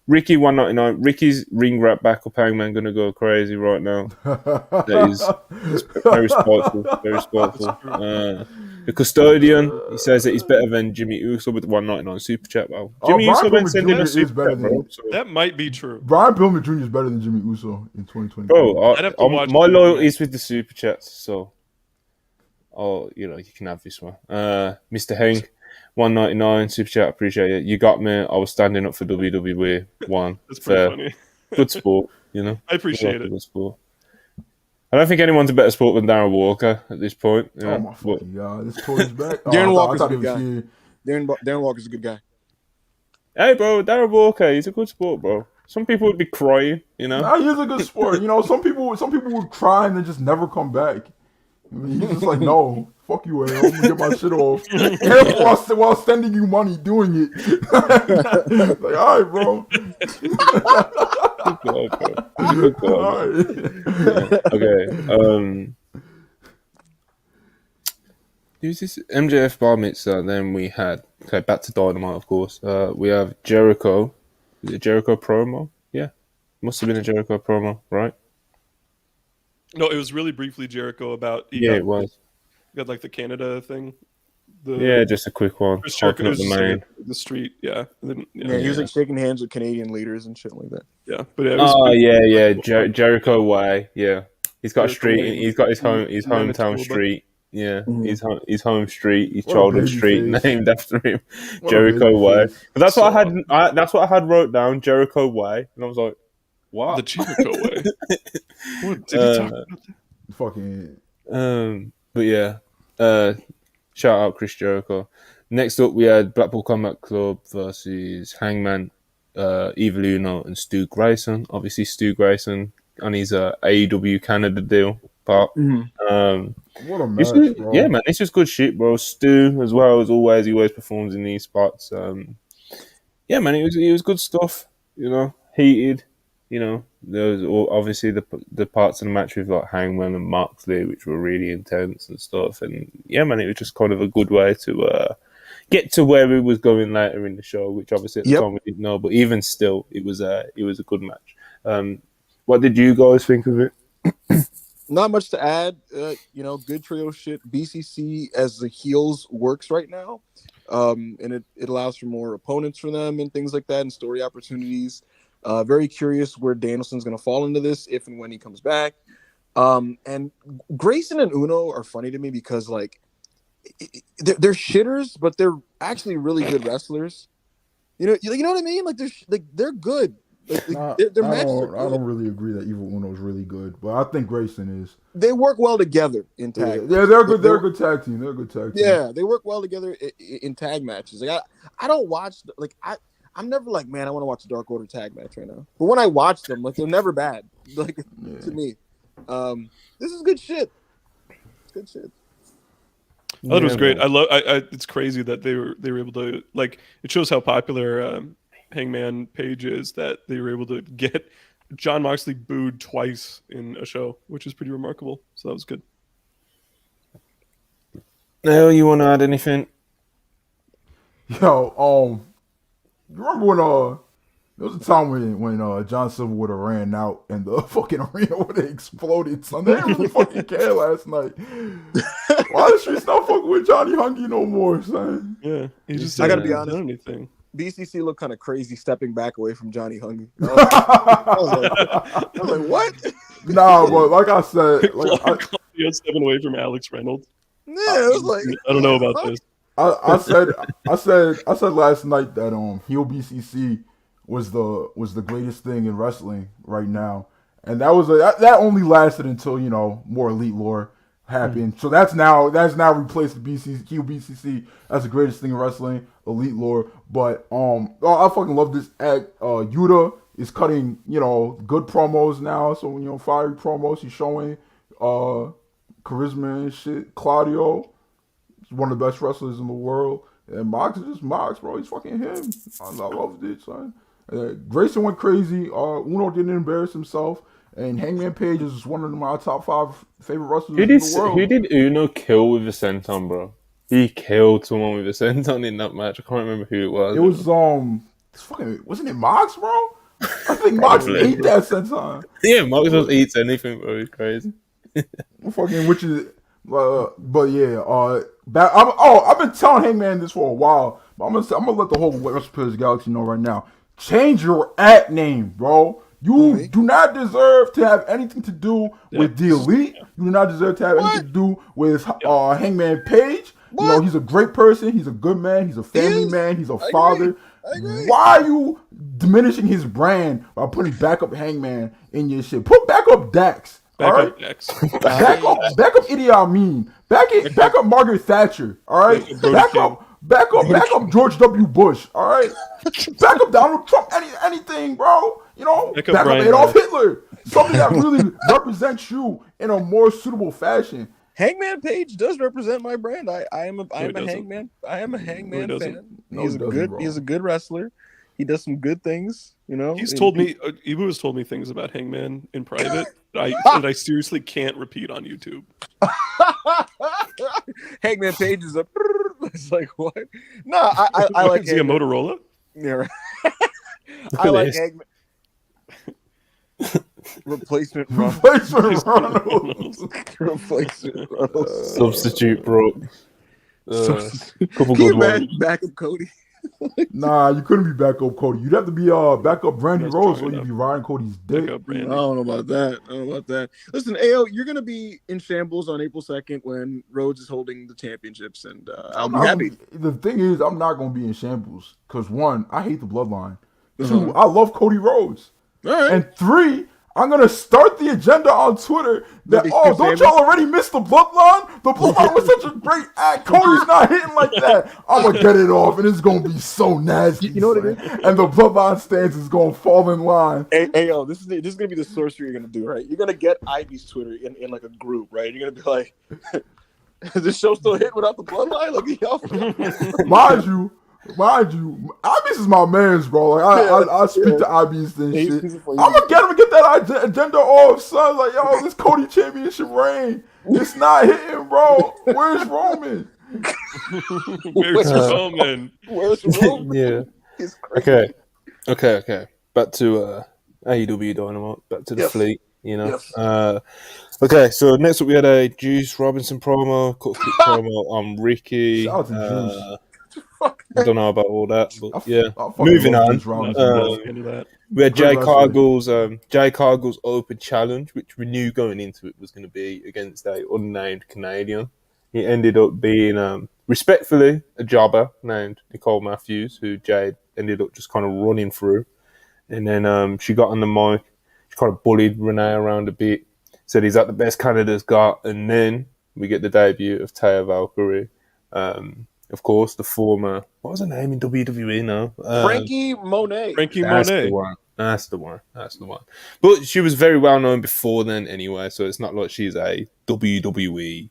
Ricky 199. Ricky's ring wrap backup Hangman gonna go crazy right now. That is very spiteful. Very spiteful. The custodian, he says that he's better than Jimmy Uso with 199 super chat. Well, Jimmy Uso Brian been Pillman sending Jr. us is super better chat, bro. than So, That might be true. Brian Pillman Jr. is better than Jimmy Uso in 2020. bro, I'd have to watch my the loyalty is with the super chats. So, you can have this one. Mr. Heng, 199 super chat. Appreciate it. You got me. I was standing up for WWE. One. That's pretty Fair. funny. Good sport. I appreciate it. Good sport. I don't think anyone's a better sport than Darren Walker at this point. Oh my fucking god! This toy's back. Darren I Walker's thought a it good was guy. here. Darren Walker's a good guy. Hey, bro, Darren Walker, he's a good sport, bro. Some people would be crying, Nah, he is a good sport. Some people would cry and then just never come back. I mean, he's just like, no, fuck you, I'm gonna get my shit off. And while sending you money doing it. Like, all right, bro. Good God. All right. Yeah, okay. Who's this? MJF Bar Mitzvah. Then we had back to Dynamite, of course. We have Jericho. Is it Jericho promo? Yeah, must have been a Jericho promo, right? No, it was really briefly Jericho about It was. got like the Canada thing. Yeah, just a quick one. Chris Jericho Talking up was the just main. like the street, yeah. And then, Yeah, he was like shaking hands with Canadian leaders and shit like that. yeah. But it was Jericho Way. Yeah, he's got a Jericho street. Way. He's got his hometown Manitoba. street. Yeah, Mhm. his home street, his What a childhood baby street, face. named after him, What a Jericho baby Way. face. But that's what that's what I had wrote down, Jericho Way, and I was like, what? the Jericho way. What did he talk about? Fucking. But yeah, shout out Chris Jericho. Next up, we had Blackpool Combat Club versus Hangman, Evil Uno, and Stu Grayson. Obviously, Stu Grayson on his AEW Canada deal part. What a This match, is, bro. yeah, man, it's just good shit, bro. Stu, as well as always, he always performs in these spots. Yeah, man, it was good stuff. Heated. There was obviously the parts of the match with like Hangman and Moxley, which were really intense and stuff. And yeah, man, it was just kind of a good way to get to where we was going later in the show, which obviously at the time we didn't know. But even still, it was a good match. What did you guys think of it? Not much to add. Good trio shit. BCC as the heels works right now, and it allows for more opponents for them and things like that, and story opportunities. Very curious where Danielson's going to fall into this if and when he comes back. And Grayson and Uno are funny to me because like they're shitters, but they're actually really good wrestlers. You know what I mean? Like they're good. Their matches are good. I don't really agree that Evil Uno is really good, but I think Grayson is. They work well together in tag. Yeah, they're good. They're a good tag team. They're a good tag team. Yeah, they work well together in tag matches. Like I don't watch I'm never like, man, I want to watch a Dark Order tag match right now. But when I watch them, like they're never bad. Like to me, this is good shit. It's good shit. I thought it was great. I love. It's crazy that they were able to like. It shows how popular Hangman Page is that they were able to get John Moxley booed twice in a show, which is pretty remarkable. So that was good. Now, you want to add anything? Yo, you remember when there was a time when John Silver would have ran out and the fucking arena would have exploded. Son, they didn't really fucking care last night. Why the streets not fucking with Johnny Hungy no more, son? Yeah, he just I gotta be honest. done anything. BCC looked kind of crazy stepping back away from Johnny Hungy. I was like, what? Nah, but like I said, Claudio stepping away from Alex Reynolds. Yeah, it was like I don't know about this. I said last night that heel BCC was the greatest thing in wrestling right now, and that only lasted until more Elite Lore happened. So that's now replaced the heel BCC as the greatest thing in wrestling, Elite Lore. But I fucking love this act. Yuta is cutting good promos now, so fiery promos. He's showing charisma and shit. Claudio is one of the best wrestlers in the world. And Mox is just Mox, bro. He's fucking him. I loved it, son. Grayson went crazy. Uno didn't embarrass himself. And Hangman Page is one of my top 5 favorite wrestlers in the world. Who did Uno kill with the senton, bro? He killed someone with a senton in that match. I can't remember who it was. It was it's fucking, wasn't it Mox, bro? I think Mox Probably. ate that senton. Yeah, Marcus just eats anything, bro. He's crazy. Fucking, which is, but yeah, I've been telling Hangman this for a while, but I'm gonna let the whole West Pillars Galaxy know right now. Change your at name, bro. You do not deserve to have anything to do with the Elite. You do not deserve to have anything to do with Hangman Page. What? You know, he's a great person. He's a good man. He's a family man. He's a father. I agree. Why are you diminishing his brand by putting backup Hangman in your shit? Put backup Dax. Backup Dax. Backup Idi Amin. Backup Margaret Thatcher. All right. Backup George W. Bush. All right. Backup Donald Trump. Anything, bro. You know. Backup Adolf Hitler. Something that really represents you in a more suitable fashion. Hangman Page does represent my brand. I am a Hangman. I am a Hangman fan. He's a good wrestler. He does some good things. You know. He's told me. Ibu has told me things about Hangman in private that I seriously can't repeat on YouTube. Hangman Page is a. It's like what? No, I like. Is he a Motorola? Yeah. Right. I like Hangman. Replacement Ronald. Substitute, bro. Couple good ones. Backup Cody. Nah, you couldn't be backup Cody. You'd have to be backup Brandy Rose, or you'd be riding Cody's dick. I don't know about that. Listen, AO, you're gonna be in shambles on April 2nd when Rhodes is holding the championships, and I'll be happy. The thing is, I'm not gonna be in shambles because 1, I hate the Bloodline. 2, I love Cody Rhodes. All right. And 3, I'm gonna start the agenda on Twitter that don't y'all already miss the Bloodline? The Bloodline was such a great act. Cody's not hitting like that. I'm gonna get it off, and it's gonna be so nasty. You know what it is? And the Bloodline stance is gonna fall in line. Hey, yo, this is gonna be the sorcery you're gonna do, right? You're gonna get Ivy's Twitter in like a group, right? You're gonna be like, "Is this show still hit without the Bloodline?" Like, yo. Mind you, Ibis is my man's, bro. Like I speak to Ibis and shit. I'm gonna get him to get that agenda off, son. Like, yo, this Cody championship reign, it's not hitting, bro. Where's Roman? Where's Roman? Yeah. Okay. Back to AEW Dynamite. Back to the fleet. You know. Yes. Okay, so next up we had a Juice Robinson promo, quick promo on Ricky. Shout out to Juice. I don't know about all that, but yeah. Moving on. We had Jay Cargill's open challenge, which we knew going into it was going to be against a unnamed Canadian. He ended up being, respectfully, a jobber named Nicole Matthews, who Jade ended up just kind of running through. And then she got on the mic. She kind of bullied Renee around a bit. Said he's at the best Canada's got. And then we get the debut of Taya Valkyrie. Of course, the former, what was her name in WWE now? Frankie Monet. That's the one. But she was very well known before then anyway, so it's not like she's a WWE,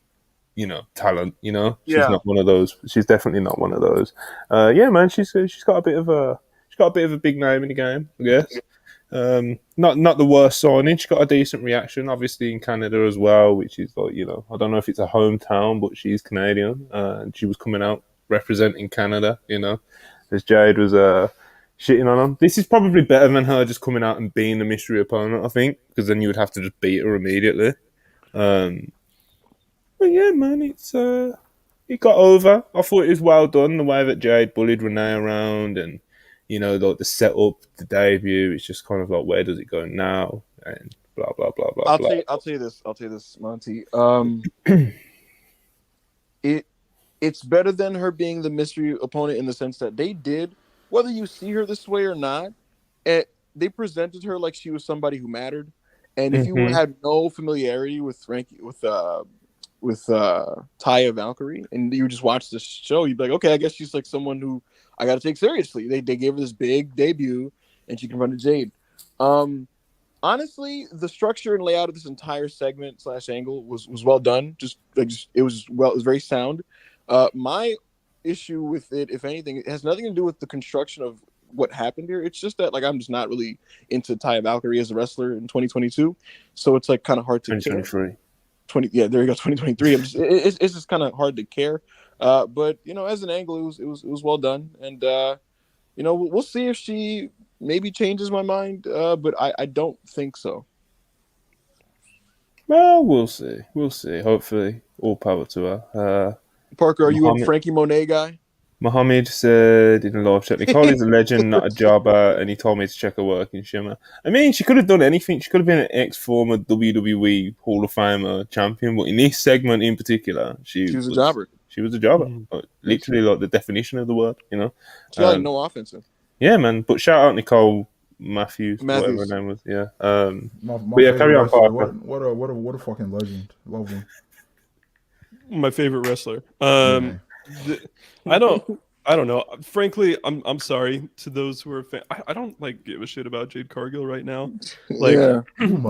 talent, She's not one of those. She's definitely not one of those. Yeah, man, she's got a bit of a big name in the game, I guess. Not the worst signing. She got a decent reaction, obviously in Canada as well, which is like, I don't know if it's a hometown, but she's Canadian, and she was coming out representing Canada, as Jade was shitting on them. This is probably better than her just coming out and being the mystery opponent, I think, because then you would have to just beat her immediately. But yeah, man, it got over. I thought it was well done, the way that Jade bullied Renee around and like the setup, the debut. It's just kind of like, where does it go now? And blah blah blah blah. I'll tell you this, Monty. It's better than her being the mystery opponent in the sense that they did, whether you see her this way or not, they presented her like she was somebody who mattered. And if you had no familiarity with Taya Valkyrie, and you just watch this show, you'd be like, okay, I guess she's like someone who I got to take seriously. They gave her this big debut, and she confronted Jade. Honestly, the structure and layout of this entire segment / angle was well done. It was very sound. My issue with it, if anything, it has nothing to do with the construction of what happened here. It's just that I'm just not really into Taya Valkyrie as a wrestler in 2022, so it's kind of hard to 2023. 20, yeah, there you go, 2023. It's just kind of hard to care But as an angle, it was well done, and we'll see if she maybe changes my mind. But I don't think so. Well, we'll see. We'll see. Hopefully, all power to her. Parker, are you a Muhammad, Frankie Monet guy? Muhammad said in a live chat, Nicole is a legend, not a jobber, and he told me to check her work in Shimmer. I mean, she could have done anything. She could have been an ex-former WWE Hall of Famer champion, but in this segment in particular, She was a jobber. She was a jobber. Mhm. Literally, like the definition of the word, She got no offense in. Yeah, man. But shout out Nicole Matthews. Whatever her name was. Yeah. My But yeah, carry on, wrestler. Parker. What a fucking legend. Love him. My favorite wrestler. Yeah. I don't know. Frankly, I'm sorry to those who are I don't give a shit about Jade Cargill right now. Yeah.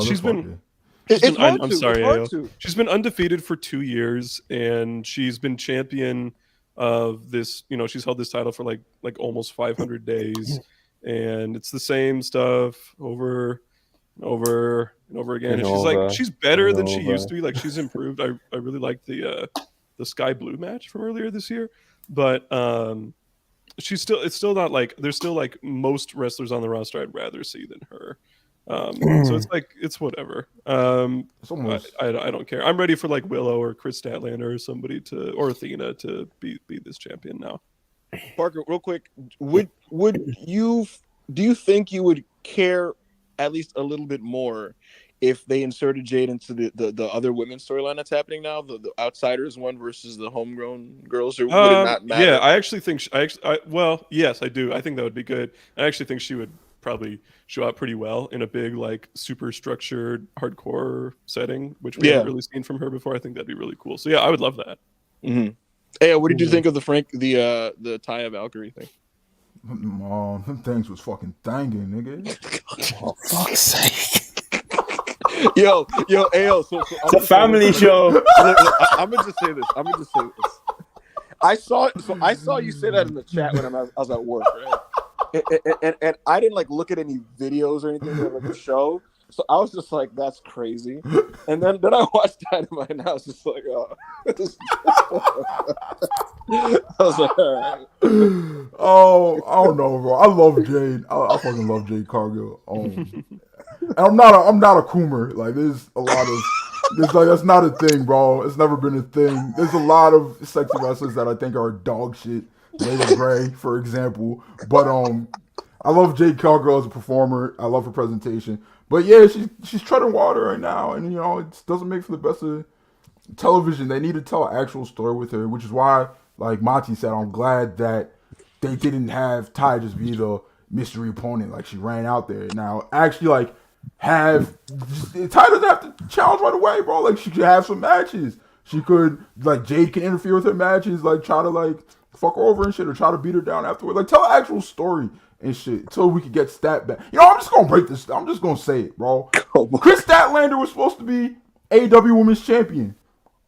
She's been. It's hard I'm to. sorry, It's hard Ayo. to. She's been undefeated for 2 years, and she's been champion of this. She's held this title for like almost 500 days, and it's the same stuff over and over and over again. And she's better than she used to be. Like, she's improved. I really liked the Sky Blue match from earlier this year, but it's still not there's still most wrestlers on the roster I'd rather see than her. So it's whatever. It's almost. I don't care. I'm ready for Willow or Chris Statlander or somebody or Athena to be this champion now. Parker, real quick, do you think you would care at least a little bit more if they inserted Jade into the other women's storyline that's happening now, the Outsiders one versus the homegrown girls, or would it not matter? Yeah, I actually think yes, I do. I think that would be good. I actually think she would probably show up pretty well in a big super structured hardcore setting, which we haven't really seen from her before. I think that'd be really cool. So yeah, I would love that. Mm-hmm. Hey, what did you think of the Taya Valkyrie thing? Them things was fucking thangin', nigga. Oh, fuck's sake. Yo, so it's a family show. I'm gonna just say this. I saw you say that in the chat when I was at work, right? And I didn't look at any videos or anything of the show, so I was just like, "That's crazy." And then I watched Dynamite, and I was just like, "Oh," I was like, "All right." Oh, I don't know, bro. I love Jade. I fucking love Jade Cargill. And I'm not a coomer. There's a lot of that's not a thing, bro. It's never been a thing. There's a lot of sexy wrestlers that I think are dog shit. Layla Gray, for example. But I love Jade Cargill as a performer. I love her presentation. But yeah, she's treading water right now, and it doesn't make for the best of television. They need to tell an actual story with her, which is why, like Monty said, I'm glad that they didn't have Ty just be the mystery opponent. She ran out there. Now, actually, Ty doesn't have to challenge right away, bro. She could have some matches. She could, Jade can interfere with her matches, try to, fuck her over and shit, or try to beat her down afterward. Tell an actual story and shit, until we could get Stat back. I'm just gonna break this. I'm just gonna say it, bro. Chris Statlander was supposed to be AEW Women's Champion.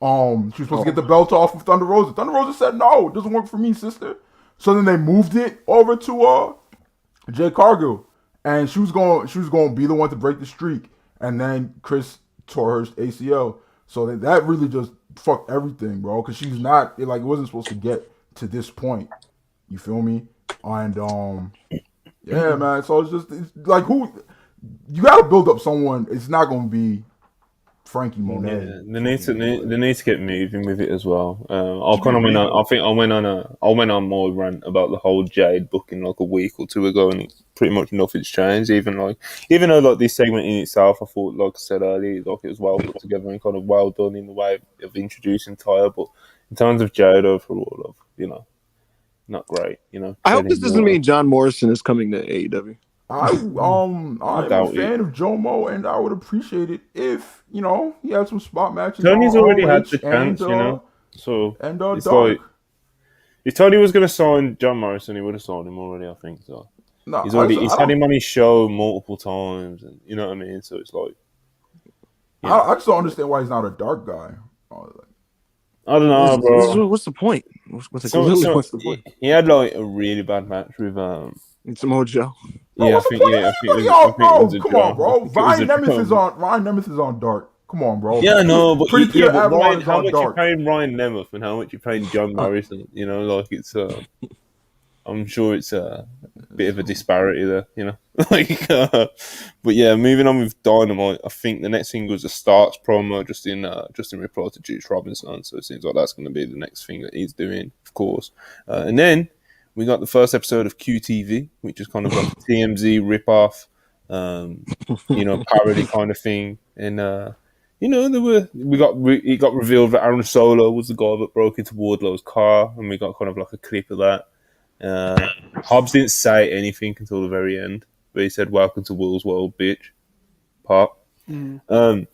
She was supposed to get the belt off of Thunder Rosa. Thunder Rosa said, "No, it doesn't work for me, sister." So then they moved it over to Jade Cargill, and she was going to be the one to break the streak. And then Chris tore her ACL, so that really just fucked everything, bro. Because she's not it wasn't supposed to get to this point. You feel me? And yeah, man. So it's who you got to build up someone. It's not going to be Frankie Monet. Yeah, they need to get moving with it as well. I kind of went on. I think I went on more rant about the whole Jade booking a week or two ago, and pretty much nothing's changed. Even though this segment in itself, I thought, like I said earlier, it was well put together and kind of well done in the way of introducing Taya. But in terms of Jade overall, not great. I hope this doesn't mean John Morrison is coming to AEW. I'm a fan of Jomo, and I would appreciate it if he had some spot matches. Tony's already had the chance, So it's if Tony was going to sign John Morrison, he would have signed him already. I think so. No, he's had him on his show multiple times, and you know what I mean. So it's I just don't understand why he's not a dark guy. I don't know, bro. What's the point? What's the point? He had a really bad match with Samoa Joe. I think it was a Come on, bro. Ryan Nemeth is on dark. Come on, bro. Yeah, no, but Pretty Peter but Avalon Ryan, is how on much you dark. paying Ryan Nemeth and how much you paying John Morrison? You know, like it's I'm sure it's a bit of a disparity there, you know. But yeah, moving on with Dynamite, I think the next thing was a Starks promo just in reply to Juice Robinson. So it seems like that's going to be the next thing that he's doing, of course. And then we got the first episode of QTV, which is kind of like a TMZ ripoff, parody kind of thing. And it got revealed that Aaron Solo was the guy that broke into Wardlow's car, and we got kind of like a clip of that. Hobbs didn't say anything until the very end, but he said, "Welcome to Will's World, bitch." Pop. I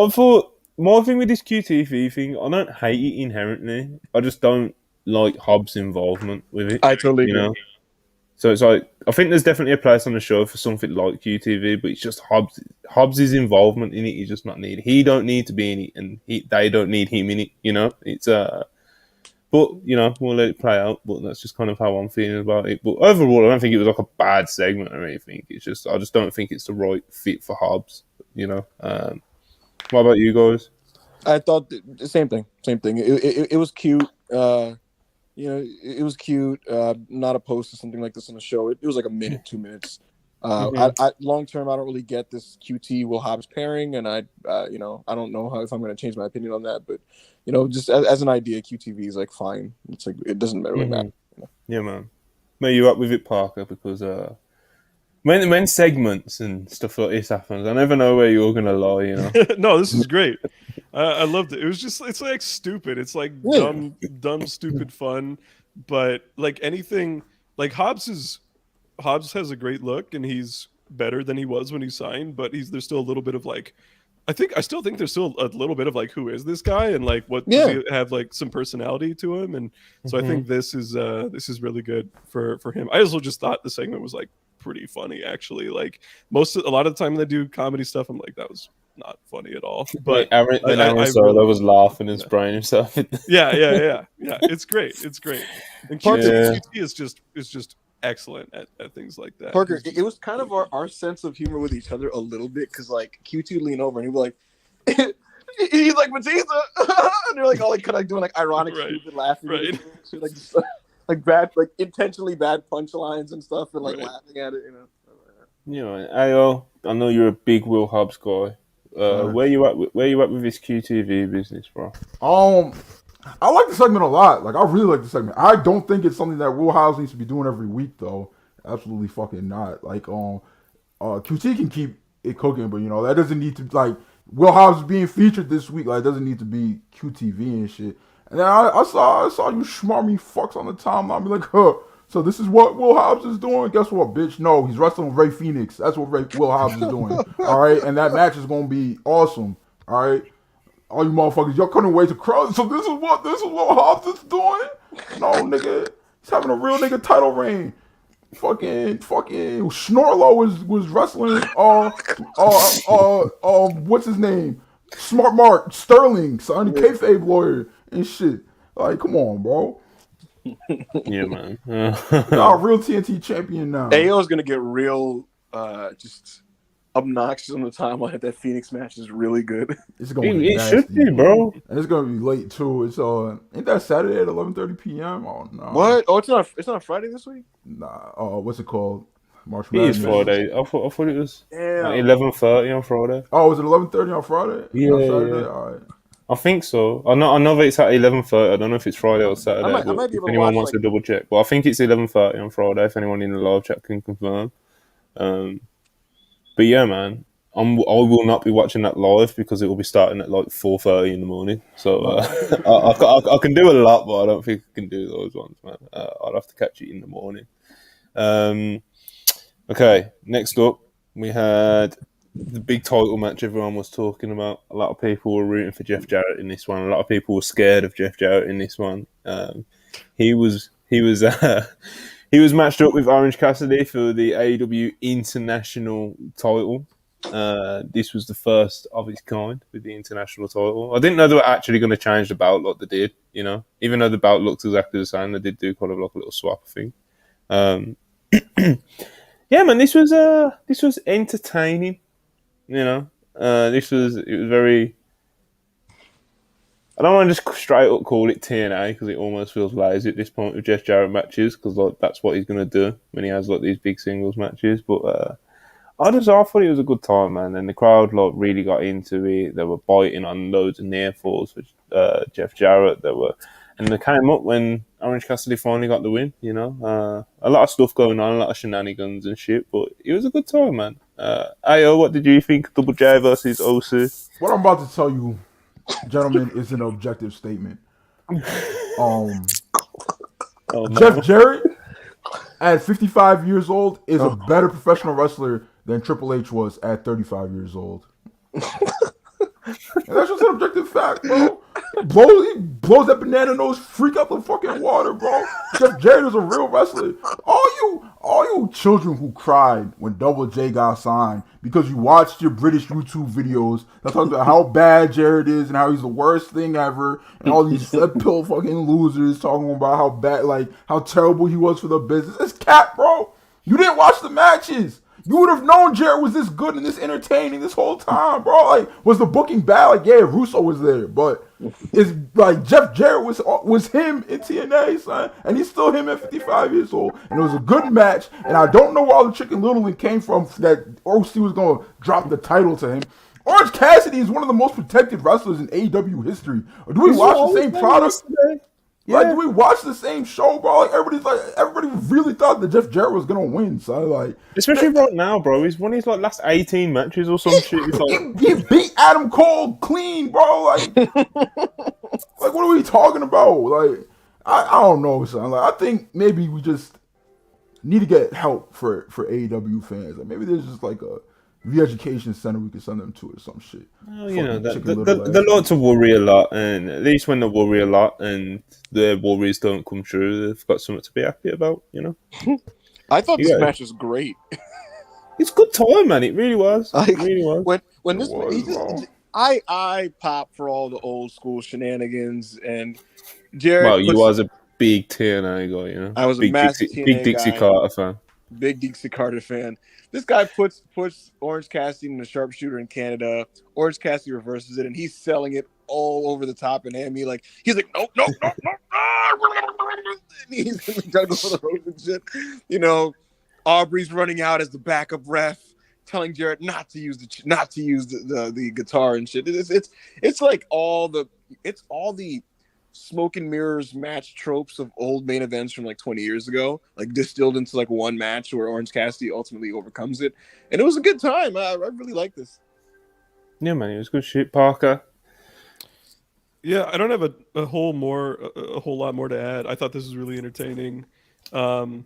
thought my thing with this QTV thing, I don't hate it inherently. I just don't like Hobbs' involvement with it. I totally you agree. know. So it's like I think there's definitely a place on the show for something like QTV, but it's just Hobbs' involvement in it is just not needed. He don't need to be in it, and they don't need him in it. You know, it's But we'll let it play out. But that's just kind of how I'm feeling about it. But overall, I don't think it was like a bad segment or anything. It's just I just don't think it's the right fit for Hobbs. What about you guys? I thought the same thing. It was cute. It was cute. Not opposed to something like this on the show. It was like a minute, 2 minutes. I long term, I don't really get this QT Will Hobbs pairing, and I don't know if I'm going to change my opinion on that. But just as an idea, QTV is like fine. It's like it doesn't really matter. Yeah, man. Are you up with it, Parker? Because when segments and stuff like this happens, I never know where you're gonna lie. No, this is great. I loved it. It's like stupid. It's like dumb, stupid fun. But like anything, like Hobbs has a great look, and he's better than he was when he signed. But there's still a little bit of like, I still think there's still a little bit of like, who is this guy, and like what does he have like some personality to him, and so I think this is really good for him. I also just thought the segment was like pretty funny actually. Like a lot of the time when they do comedy stuff, I'm like, that was not funny at all. But Aaron Solo was laughing and spraying himself. Yeah. It's great. And QT is just excellent at things like that. Parker, it was kind of our sense of humor with each other a little bit, because like QT leaned over and he was like, he's like Batista, and they're like all like kind of doing like ironic, stupid laughing, right? Like bad, like intentionally bad punchlines and stuff, and like laughing at it, Ayo, I know you're a big Will Hobbs guy. Where you at with this QTV business, bro? I like the segment a lot. Like, I really like the segment. I don't think it's something that Will Hobbs needs to be doing every week, though. Absolutely fucking not. Like, QT can keep it cooking, but that doesn't need to, like, Will Hobbs being featured this week. Like, it doesn't need to be QTV and shit. And then I saw you smarmy fucks on the timeline. Be like, so this is what Will Hobbs is doing? Guess what, bitch? No, he's wrestling with Ray Phoenix. That's what Will Hobbs is doing. All right, and that match is gonna be awesome. All right, all you motherfuckers, y'all couldn't wait to cross. So this is what Hobbs is doing? No, nigga, he's having a real nigga title reign. Fucking Schnorlo was wrestling. What's his name? Smart Mark Sterling, son, kayfabe lawyer and shit. Like, come on, bro. Yeah, man. Our real TNT champion now. AO is gonna get real, just obnoxious on the timeline. That Phoenix match is really good. It's gonna be nasty. It should be, bro. And it's gonna be late too. It's ain't that Saturday at 11:30 p.m.? Oh no. What? Oh, it's not Friday this week. Nah. What's it called? March Madness. It is Friday. I thought it was 11:30 on Friday. Oh, was it 11:30 on Friday? Yeah. On Saturday? All right. I think so. I know that it's at 11:30. I don't know if it's Friday or Saturday. I might be able if anyone wants to double check, but I think it's 11:30 on Friday. If anyone in the live chat can confirm. But yeah, man, I will not be watching that live because it will be starting at like 4:30 in the morning. So I can do a lot, but I don't think I can do those ones, man. I'll have to catch it in the morning. Okay, next up we had the big title match everyone was talking about. A lot of people were rooting for Jeff Jarrett in this one. A lot of people were scared of Jeff Jarrett in this one. He was matched up with Orange Cassidy for the AEW International title. This was the first of its kind with the international title. I didn't know they were actually going to change the belt like they did. Even though the belt looked exactly the same, they did do kind of like a little swap thing. Yeah, man, this was entertaining. It was very. I don't want to just straight up call it TNA because it almost feels lazy at this point with Jeff Jarrett matches because like that's what he's gonna do when he has like these big singles matches. But I thought it was a good time, man, and the crowd like really got into it. They were biting on loads of near falls for Jeff Jarrett. And they came up when Orange Cassidy finally got the win. You know, a lot of stuff going on, a lot of shenanigans and shit, but it was a good time, man. Ayo, what did you think? Double J versus OC. What I'm about to tell you, gentlemen, is an objective statement. Jeff Jarrett, at 55 years old, is a better professional wrestler than Triple H was at 35 years old. And that's just an objective fact, bro. He blows that banana nose freak out the fucking water, bro. Jeff Jarrett is a real wrestler. All you children who cried when Double J got signed because you watched your British YouTube videos that talk about how bad Jarrett is and how he's the worst thing ever, and all these pill fucking losers talking about how bad, like how terrible he was for the business. It's cap, bro. You didn't watch the matches. You would have known Jarrett was this good and this entertaining this whole time, bro. Like, was the booking bad? Like, yeah, Russo was there, but it's like Jeff Jarrett was him in TNA, son, and he's still him at 55 years old. And it was a good match, and I don't know where all the Chicken Little came from that OC was going to drop the title to him. Orange Cassidy is one of the most protected wrestlers in AEW history. Do we watch the same product? Yeah. Like, do we watch the same show, bro? Like, everybody really thought that Jeff Jarrett was gonna win. So, like, especially right now, bro. He's won his like last 18 matches or some shit. He beat Adam Cole clean, bro. Like, what are we talking about? Like, I don't know, son. Like, I think maybe we just need to get help for AEW fans. Like, maybe there's just like a re-education center we could send them to or some shit. Well, you know, they like to worry a lot, and at least when they worry a lot and their worries don't come true, they've got something to be happy about, you know? I thought this match was great. It's good time, man. It really was. It really was. When this, I pop for all the old school shenanigans, and Jarrett. Well, you was a big TNA guy, you know? I was a massive TNA big Dixie Carter fan. Big Dixie Carter fan. This guy puts Orange Cassidy in the sharpshooter in Canada. Orange Cassidy reverses it, and he's selling it all over the top and at me. Like, he's like, no. And he's trying to go for the ropes and shit. You know, Aubrey's running out as the backup ref, telling Jarrett not to use the guitar and shit. It's like all the smoke and mirrors match tropes of old main events from like 20 years ago, like distilled into like one match where Orange Cassidy ultimately overcomes it. And it was a good time. I really like this. Yeah, man, it was good shit, Parker. Yeah, I don't have a whole lot more to add. I thought this was really entertaining. I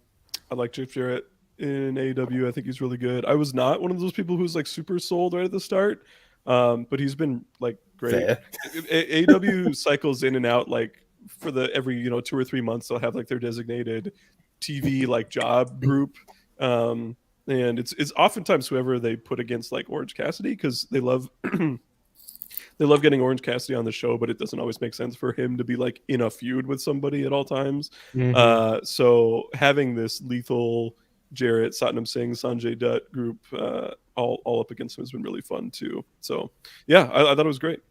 like Jeff Jarrett in AEW. I think he's really good. I was not one of those people who's like super sold right at the start, but he's been like great. AEW cycles in and out like for every 2 or 3 months they'll have like their designated TV like job group, and it's oftentimes whoever they put against like Orange Cassidy because they love they love getting Orange Cassidy on the show, but it doesn't always make sense for him to be like in a feud with somebody at all times. Mm-hmm. So having this lethal Jarrett, Satnam Singh, Sanjay Dutt group all up against him has been really fun too. So yeah, I thought it was great.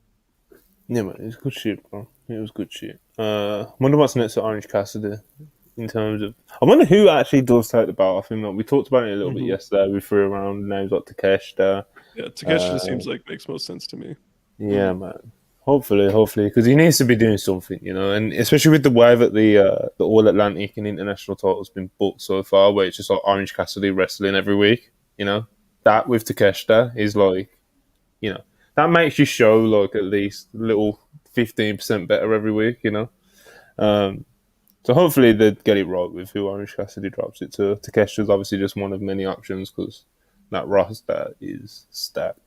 Yeah, man, it was good shit, bro. It was good shit. I wonder what's next at Orange Cassidy in terms of. I wonder who actually does take the belt off him. Like, we talked about it a little bit yesterday. We threw around names like Takeshita. Yeah, Takeshita seems like makes most sense to me. Yeah, man. Hopefully, because he needs to be doing something, you know, and especially with the way that the All Atlantic and International title's been booked so far, where it's just like Orange Cassidy wrestling every week, you know, that with Takeshita is like, you know, that makes your show like at least a little 15% better every week, you know. So hopefully they get it right with who Orange Cassidy drops it to. Takeshita's obviously just one of many options because that roster is stacked.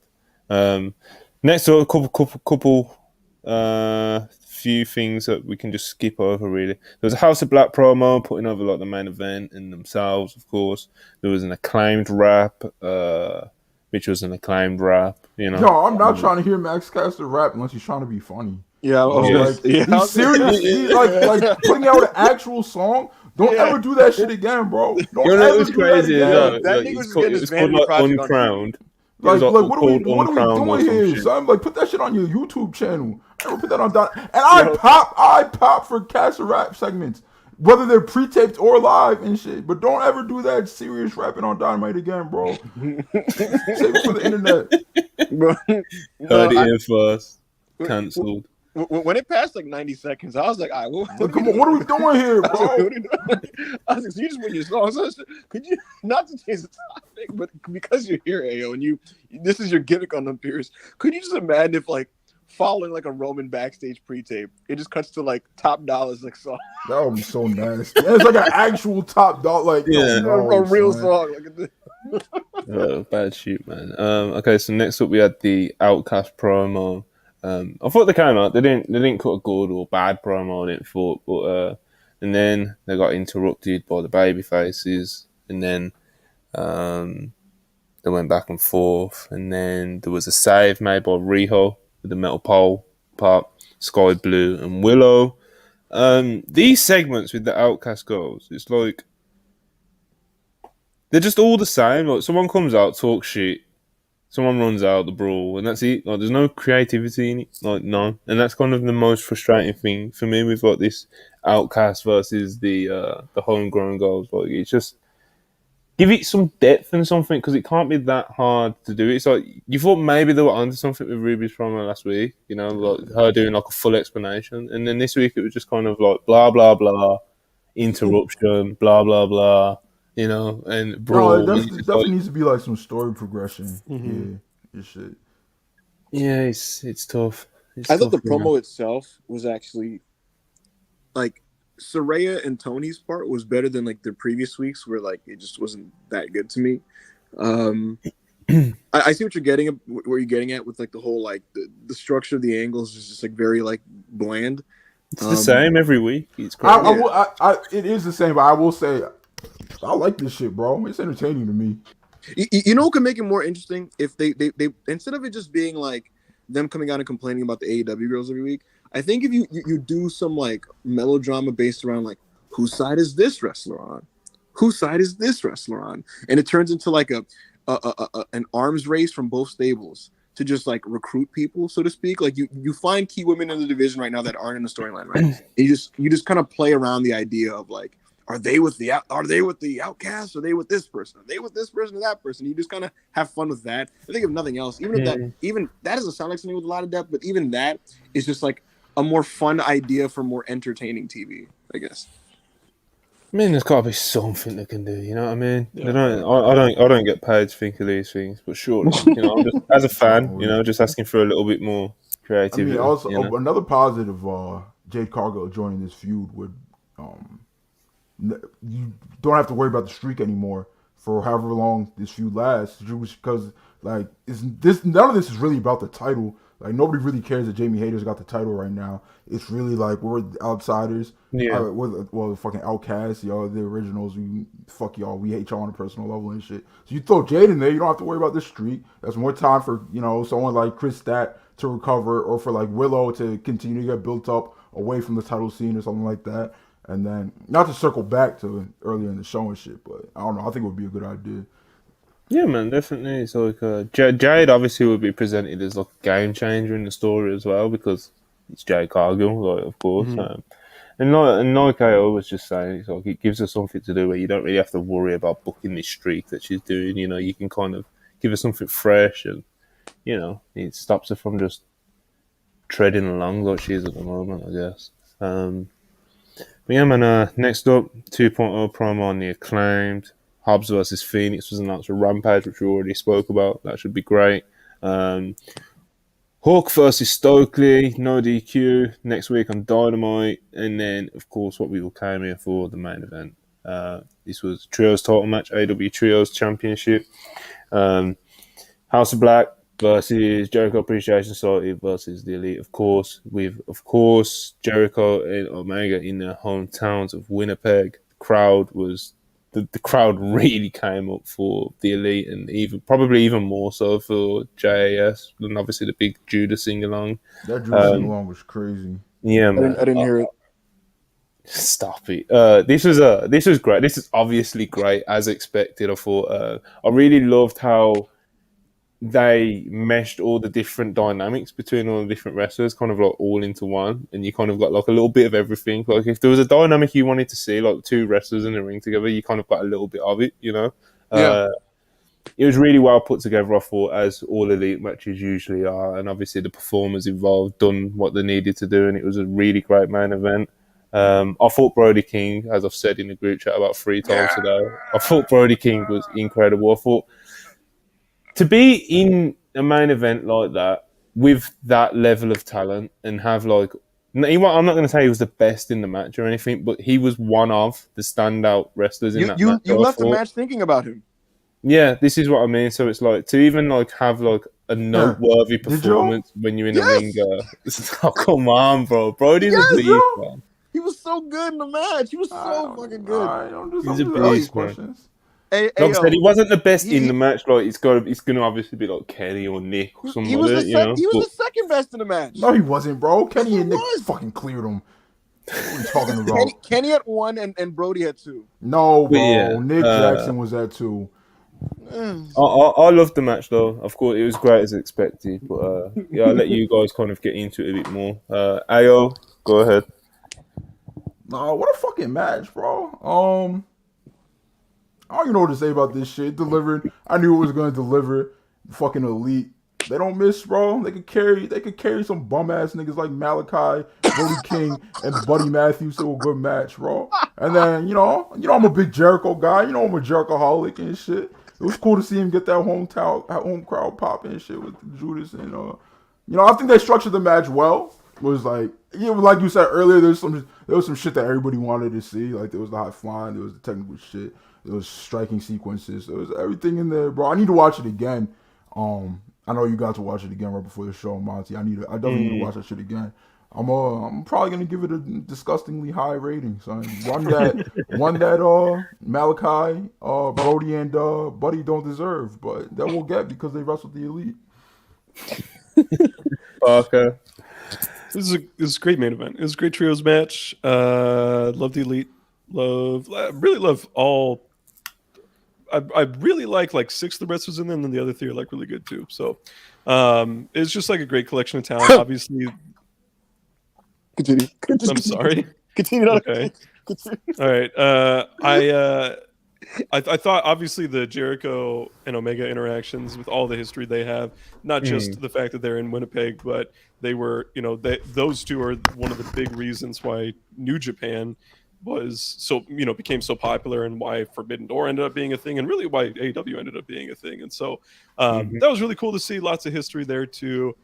Next, a couple few things that we can just skip over, really. There was a House of Black promo putting over like the main event and themselves, of course. There was an acclaimed rap, which was an acclaimed rap, you know. Yo, I'm not trying to hear Max Caster rap unless he's trying to be funny. Yeah, he's serious. He's like putting out an actual song. Don't ever do that shit again, bro. Don't ever do crazy that again. That nigga was getting his vanity project Uncrowned. It was like What called are we Uncrowned or doing some here, shit. son? Like, put that shit on your YouTube channel. I never put that on and Yo. I pop for cast rap segments, whether they're pre-taped or live and shit. But don't ever do that serious rapping on Dynamite again, bro. Save it for the internet. Bro, Heard no, it here first. Cancelled. when it passed like 90 seconds, I was like, all right, what Come on, what are we doing here, I was like, bro? what are you doing? I was like, so you just put your songs on. Could you not to change the topic, but because you're here, Ayo, and this is your gimmick on the Pierce, could you just imagine if like following like a Roman backstage pre-tape, it just cuts to like Top Dollar's like song, That would be so nasty. And it's like an actual top dog, like Yeah. a real son. song. Like, Bad shoot, man. Okay, so next up we had the Outcast promo. I thought they came out. They didn't cut a good or bad promo. I didn't thought, but and then they got interrupted by the baby faces, and then they went back and forth, and then there was a save made by Riho with the metal pole part, Sky Blue and Willow. These segments with the Outcast girls, it's like they're just all the same. Like someone comes out, talks shit, someone runs out the brawl, and that's it. Like there's no creativity in it. Like none. And that's kind of the most frustrating thing for me with like this Outcast versus the homegrown girls. Like it's just give it some depth and something because it can't be that hard to do. It's like you thought maybe they were onto something with Ruby's promo last week, you know, like her doing like a full explanation, and then this week it was just kind of like blah blah blah, interruption, blah blah blah, you know, and brawl. No, it And definitely like, needs to be like some story progression. Mhm. Yeah, this shit. yeah, it's tough. It's I thought tough, the man. promo itself was actually like Saraya and Tony's part was better than like the previous weeks where like it just wasn't that good to me. I see what you're getting at, where you're getting at with like the whole like the structure of the angles is just like very like bland. It's the same every week. It's great. It is the same, but I will say, I like this shit, bro. It's entertaining to me. You know what could make it more interesting if they instead of it just being like them coming out and complaining about the AEW girls every week. I think if you do some like melodrama based around like whose side is this wrestler on, whose side is this wrestler on, and it turns into like an arms race from both stables to just like recruit people, so to speak. Like you find key women in the division right now that aren't in the storyline, right? And you just kind of play around the idea of like, are they with the Outcasts? Are they with this person? Are they with this person or that person? You just kind of have fun with that. I think if nothing else, even that doesn't sound like something with a lot of depth, but even that is just like a more fun idea for more entertaining TV, I guess. I mean, there's got to be something they can do. You know what I mean? Yeah. They don't. I don't get paid to think of these things, but surely, you know, I'm just, as a fan, you know, just asking for a little bit more I creativity. mean, also you know? another positive, Jade Cargill joining this feud would, you don't have to worry about the streak anymore for however long this feud lasts, because like none of this is really about the title. Like nobody really cares that Jamie Hayter's got the title right now. It's really like we're the outsiders. Yeah. We're the fucking outcasts. Y'all the originals. Fuck y'all. We hate y'all on a personal level and shit. So you throw Jade in there, you don't have to worry about this streak. That's more time for someone like Chris Stat to recover, or for like Willow to continue to get built up away from the title scene or something like that. And then not to circle back to earlier in the show and shit, but I don't know. I think it would be a good idea. Yeah, man, definitely. It's like Jade obviously would be presented as like a game changer in the story as well because it's Jade Cargill, like of course. And like I was just saying, it's like it gives her something to do where you don't really have to worry about booking this streak that she's doing. You know, you can kind of give her something fresh, and you know, it stops her from just treading along like she is at the moment, I guess. But yeah, man. Next up, 2.0 promo on the Acclaimed. Hobbs versus Phoenix was announced for Rampage, which we already spoke about. That should be great. Hawk versus Stokely, no DQ, next week on Dynamite. And then, of course, what we all came here for, the main event. This was Trios title match, AEW Trios Championship. House of Black versus Jericho Appreciation Society versus the Elite, of course, with, of course, Jericho and Omega in their hometowns of Winnipeg. The crowd really came up for the Elite, and probably even more so for JAS, and obviously the big Judah sing along. That Judah sing along was crazy. Yeah, man. I didn't hear it. Stop it. This was great. This is obviously great as expected. I thought I really loved how they meshed all the different dynamics between all the different wrestlers, kind of like all into one, and you kind of got like a little bit of everything. Like if there was a dynamic you wanted to see, like two wrestlers in the ring together, you kind of got a little bit of it, you know. Yeah. It was really well put together, I thought, as all elite matches usually are, and obviously the performers involved done what they needed to do, and it was a really great main event. I thought Brody King, as I've said in the group chat about 3 times today, I thought Brody King was incredible. I thought to be in a main event like that with that level of talent and have like, I'm not going to say he was the best in the match or anything, but he was one of the standout wrestlers in that match. You left the match thinking about him. Yeah, this is what I mean. So it's like to even like have like a noteworthy performance when you're in the ring. Oh, come on, bro. Brody's a beast, man. He was so good in the match. He was so fucking good. He's a beast, man. Like I said, he wasn't the best in the match. Like it's going to obviously be like Kenny or Nick or something. He was the second best in the match. No, he wasn't, bro. Kenny and Nick fucking cleared him. What are you talking about? Kenny had 1 and Brody had 2. No, bro. Yeah, Nick Jackson was at 2. I loved the match though. Of course, it was great as expected. But yeah, I'll let you guys kind of get into it a bit more. Ayo, go ahead. Nah, what a fucking match, bro. I don't even know what to say about this shit. It delivered. I knew it was gonna deliver. Fucking elite. They don't miss, bro. They could carry some bum ass niggas like Malachi, Brody King, and Buddy Matthews to a good match, bro. And then you know I'm a big Jericho guy. You know I'm a Jerichoholic and shit. It was cool to see him get that home crowd popping and shit with Judas and I think they structured the match well. It was like like you said earlier, there was some shit that everybody wanted to see. Like there was the high flying, there was the technical shit, there was striking sequences, there was everything in there, bro. I need to watch it again. I know you got to watch it again right before the show, Monty. I definitely need to watch that shit again. I'm probably gonna give it a disgustingly high rating. So one that Malachi, Brody, and Buddy don't deserve, but that we'll get because they wrestled the elite. Parker. This is a great main event. It was a great trios match. Love the elite. Really love all. I really like 6 of the wrestlers in them, and the other 3 are like really good too. So it's just like a great collection of talent. Obviously. Continue. I'm sorry. Continue. Okay. Continue. All right. I thought obviously the Jericho and Omega interactions with all the history they have, not just the fact that they're in Winnipeg, but they were, those 2 are one of the big reasons why New Japan became so popular and why Forbidden Door ended up being a thing and really why AEW ended up being a thing. And so that was really cool to see. Lots of history there too.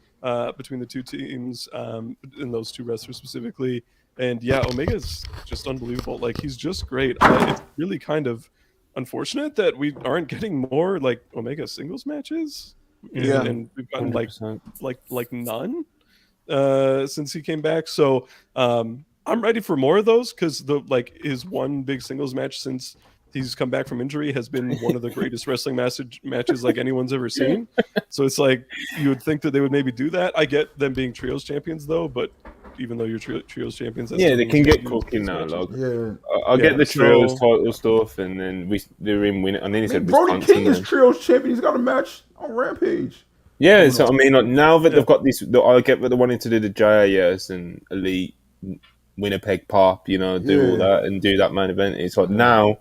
Between the 2 teams and those 2 wrestlers specifically. And yeah, Omega's just unbelievable. Like he's just great. It's really kind of unfortunate that we aren't getting more like Omega singles matches. Yeah. And we've gotten like none since he came back. So I'm ready for more of those because his one big singles match since he's come back from injury has been one of the greatest wrestling matches like anyone's ever seen. So it's like you would think that they would maybe do that. I get them being trios champions though, but even though you're trios champions, they can get cooking now. I'll get the trios title stuff, and then they're in win. And then he said Brody King is trios champion. He's got a match on Rampage. Yeah, so I mean, now that they've got this, I get that they wanted to do the JAS and Elite Winnipeg Pop, do all that and do that main event. It's like now.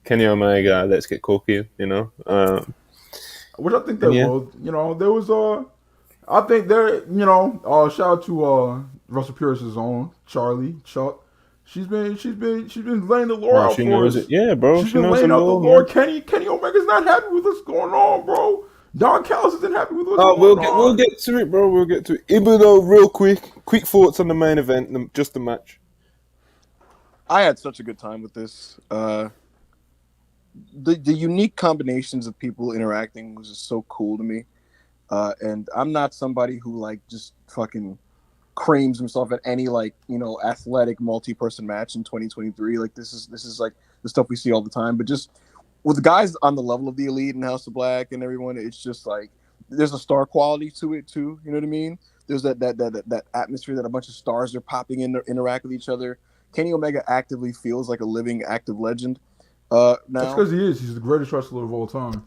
Kenny Omega, let's get cooking, Which I think they will. There was I think there, shout out to Russell Pierce's own Charlie Chuck. She's been laying the lore out for us. Yeah, bro. She's been laying out the lore. Kenny Omega's not happy with what's going on, bro. Don Callis isn't happy with what's going on. We'll get to it, bro. We'll get to it. Even though, real quick thoughts on the main event, just the match. I had such a good time with this. The unique combinations of people interacting was just so cool to me. And I'm not somebody who just fucking creams himself at any athletic multi-person match in 2023. This is like the stuff we see all the time. But just with the guys on the level of the Elite and House of Black and everyone, it's just there's a star quality to it too. You know what I mean? There's that atmosphere that a bunch of stars are popping in to interact with each other. Kenny Omega actively feels like a living, active legend. Now, that's because he is. He's the greatest wrestler of all time.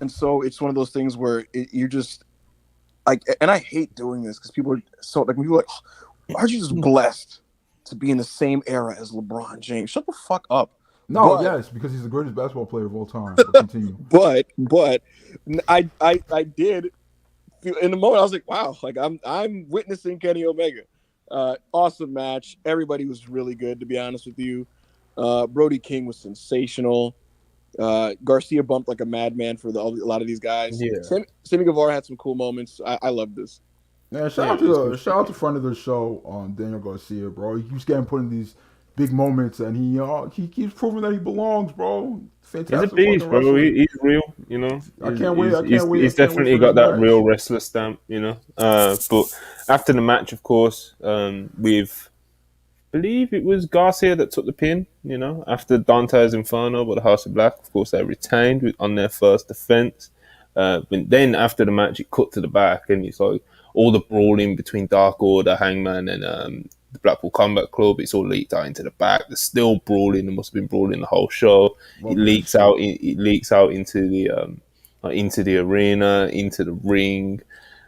And so it's one of those things where you're just like, and I hate doing this because people are so like, people are like, oh, aren't you just blessed to be in the same era as LeBron James? Shut the fuck up. No, But yes, because he's the greatest basketball player of all time. But continue. but I did feel in the moment I was like, wow, like I'm witnessing Kenny Omega. Awesome match. Everybody was really good, to be honest with you. Brody King was sensational. Garcia bumped like a madman for a lot of these guys. Yeah. Sammy Guevara had some cool moments. I love this. Man, Yeah, it's shout out to friend of the show, Daniel Garcia, bro. He keeps getting put in these big moments, and he keeps proving that he belongs, bro. He's a Fantastic beast, fucking bro. wrestler. He's real, you know. I can't wait. He's definitely got that real wrestler stamp, you know. But after the match, of course, with believe it was Garcia that took the pin, you know, after Dante's Inferno, but the House of Black, of course, they retained on their first defense. But then after the match, it cut to the back, and it's like all the brawling between Dark Order, Hangman, and the Blackpool Combat Club. It's all leaked out into the back. They're still brawling. There must have been brawling the whole show. It leaks out. It leaks out into the arena, into the ring,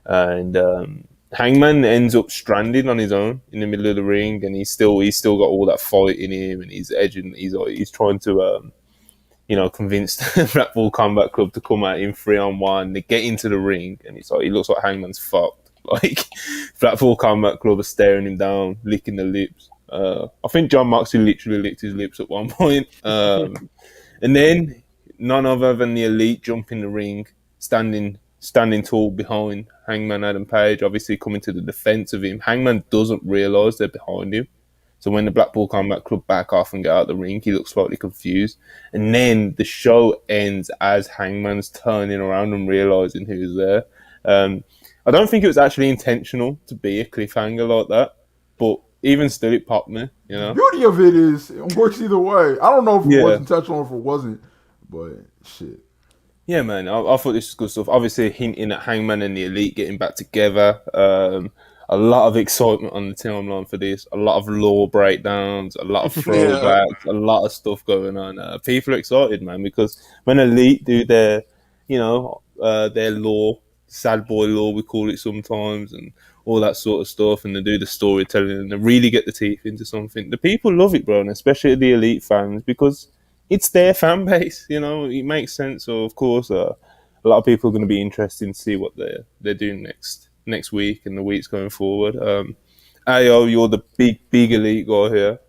and Hangman ends up stranded on his own in the middle of the ring, and he's still got all that fight in him, and he's edging. He's trying to convince the Blackpool Combat Club to come out in 3-on-1. They get into the ring, and he looks like Hangman's fucked. Like Blackpool Combat Club are staring him down, licking the lips. I think John Moxley literally licked his lips at one point. And then none other than the Elite jump in the ring, standing tall behind Hangman Adam Page, obviously coming to the defense of him. Hangman doesn't realise they're behind him. So when the Blackpool Combat Club back off and get out of the ring, he looks slightly confused. And then the show ends as Hangman's turning around and realising who's there. I don't think it was actually intentional to be a cliffhanger like that, but even still, it popped me, you know? The beauty of it is, it works either way. I don't know if it was intentional or if it wasn't, but shit. Yeah, man, I thought this was good stuff. Obviously, hinting at Hangman and the Elite getting back together. A lot of excitement on the timeline for this. A lot of lore breakdowns, a lot of throwbacks, a lot of stuff going on. People are excited, man, because when Elite do their lore, sad boy lore, we call it sometimes, and all that sort of stuff, and they do the storytelling, and they really get the teeth into something. The people love it, bro, and especially the Elite fans, because it's their fan base, you know. It makes sense. So, of course, a lot of people are going to be interested to see what they're doing next week and the weeks going forward. Ayo, you're the big Elite guy here.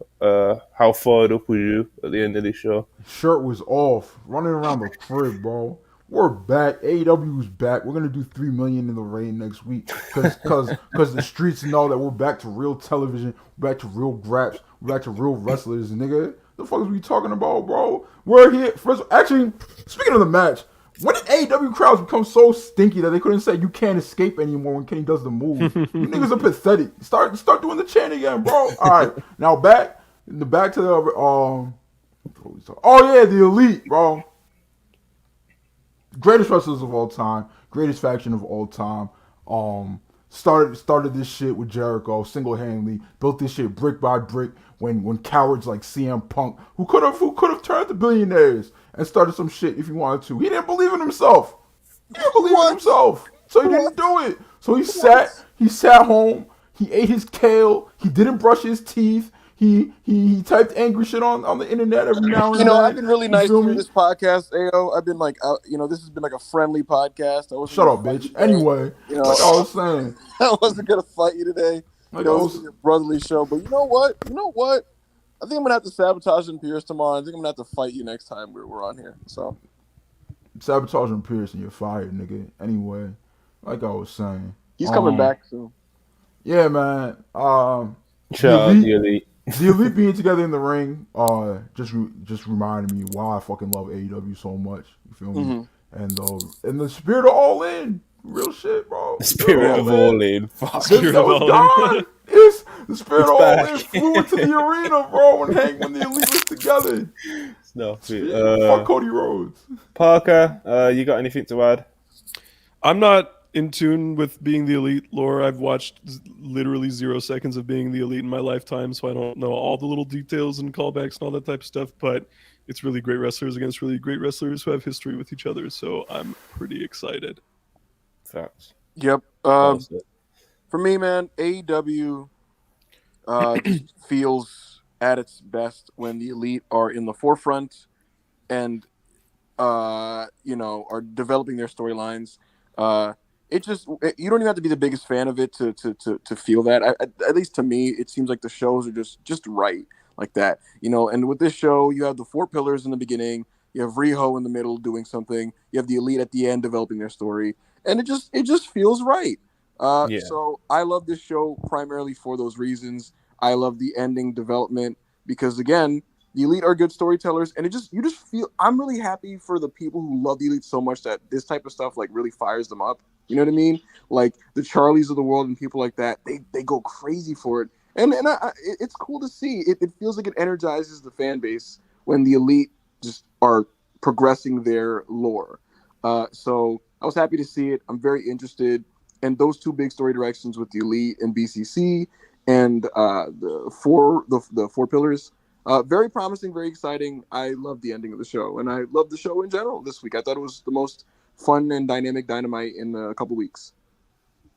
How fired up were you at the end of this show? Shirt was off, running around the crib, bro. We're back. AEW's back. We're gonna do 3 million in the rain next week, cause the streets know that we're back to real television, we're back to real graps, we're back to real wrestlers, nigga. The fuck is we talking about, bro? We're here. Actually, speaking of the match, when did AEW crowds become so stinky that they couldn't say you can't escape anymore when Kenny does the move? You niggas are pathetic. Start doing the chant again, bro. All right, now back to the oh yeah, the Elite, bro. Greatest wrestlers of all time, greatest faction of all time. Started this shit with Jericho single-handedly, built this shit brick by brick. When cowards like CM Punk, who could have turned to billionaires and started some shit if he wanted to, he didn't believe in himself. So he didn't do it. So he sat home. He ate his kale. He didn't brush his teeth. He typed angry shit on the internet every now and then. I've been really nice to this podcast, AO. I've been like, this has been like a friendly podcast. Shut up, bitch. Anyway, like I was saying, I wasn't gonna fight you today. It was a brotherly show, but you know what? I think I'm gonna have to sabotage and Pierce tomorrow. I think I'm gonna have to fight you next time we're on here. So sabotage and Pierce, and you're fired, nigga. Anyway, like I was saying, he's coming back soon. Yeah, man. Shout out the Elite. The Elite being together in the ring, just reminded me why I fucking love AEW so much. You feel me? Mm-hmm. And the spirit of All In, real shit, bro. The spirit of All In. Spirit of All In. It's the spirit of All In flew into the arena, bro. When the Elite was together. Fuck Cody Rhodes. Parker, you got anything to add? I'm not in tune with Being the Elite lore. I've watched literally 0 seconds of Being the Elite in my lifetime, so I don't know all the little details and callbacks and all that type of stuff, but it's really great wrestlers against really great wrestlers who have history with each other, so I'm pretty excited. Facts. Yep. That's it. For me, man, AEW just feels at its best when the Elite are in the forefront and are developing their storylines. You don't even have to be the biggest fan of it to feel that. At least to me, it seems like the shows are just right like that. And with this show, you have the 4 pillars in the beginning, you have Riho in the middle doing something, you have the Elite at the end developing their story, and it just feels right. So I love this show primarily for those reasons. I love the ending development because, again, the Elite are good storytellers, and you just feel. I'm really happy for the people who love the Elite so much that this type of stuff like really fires them up. You know what I mean? Like the Charlies of the world and people like that, they go crazy for it, and it's cool to see. It feels like it energizes the fan base when the Elite just are progressing their lore. So I was happy to see it. I'm very interested. And those 2 big story directions with the Elite and BCC and the four pillars, very promising, very exciting. I love the ending of the show, and I love the show in general this week. I thought it was the most fun and dynamic Dynamite in a couple weeks.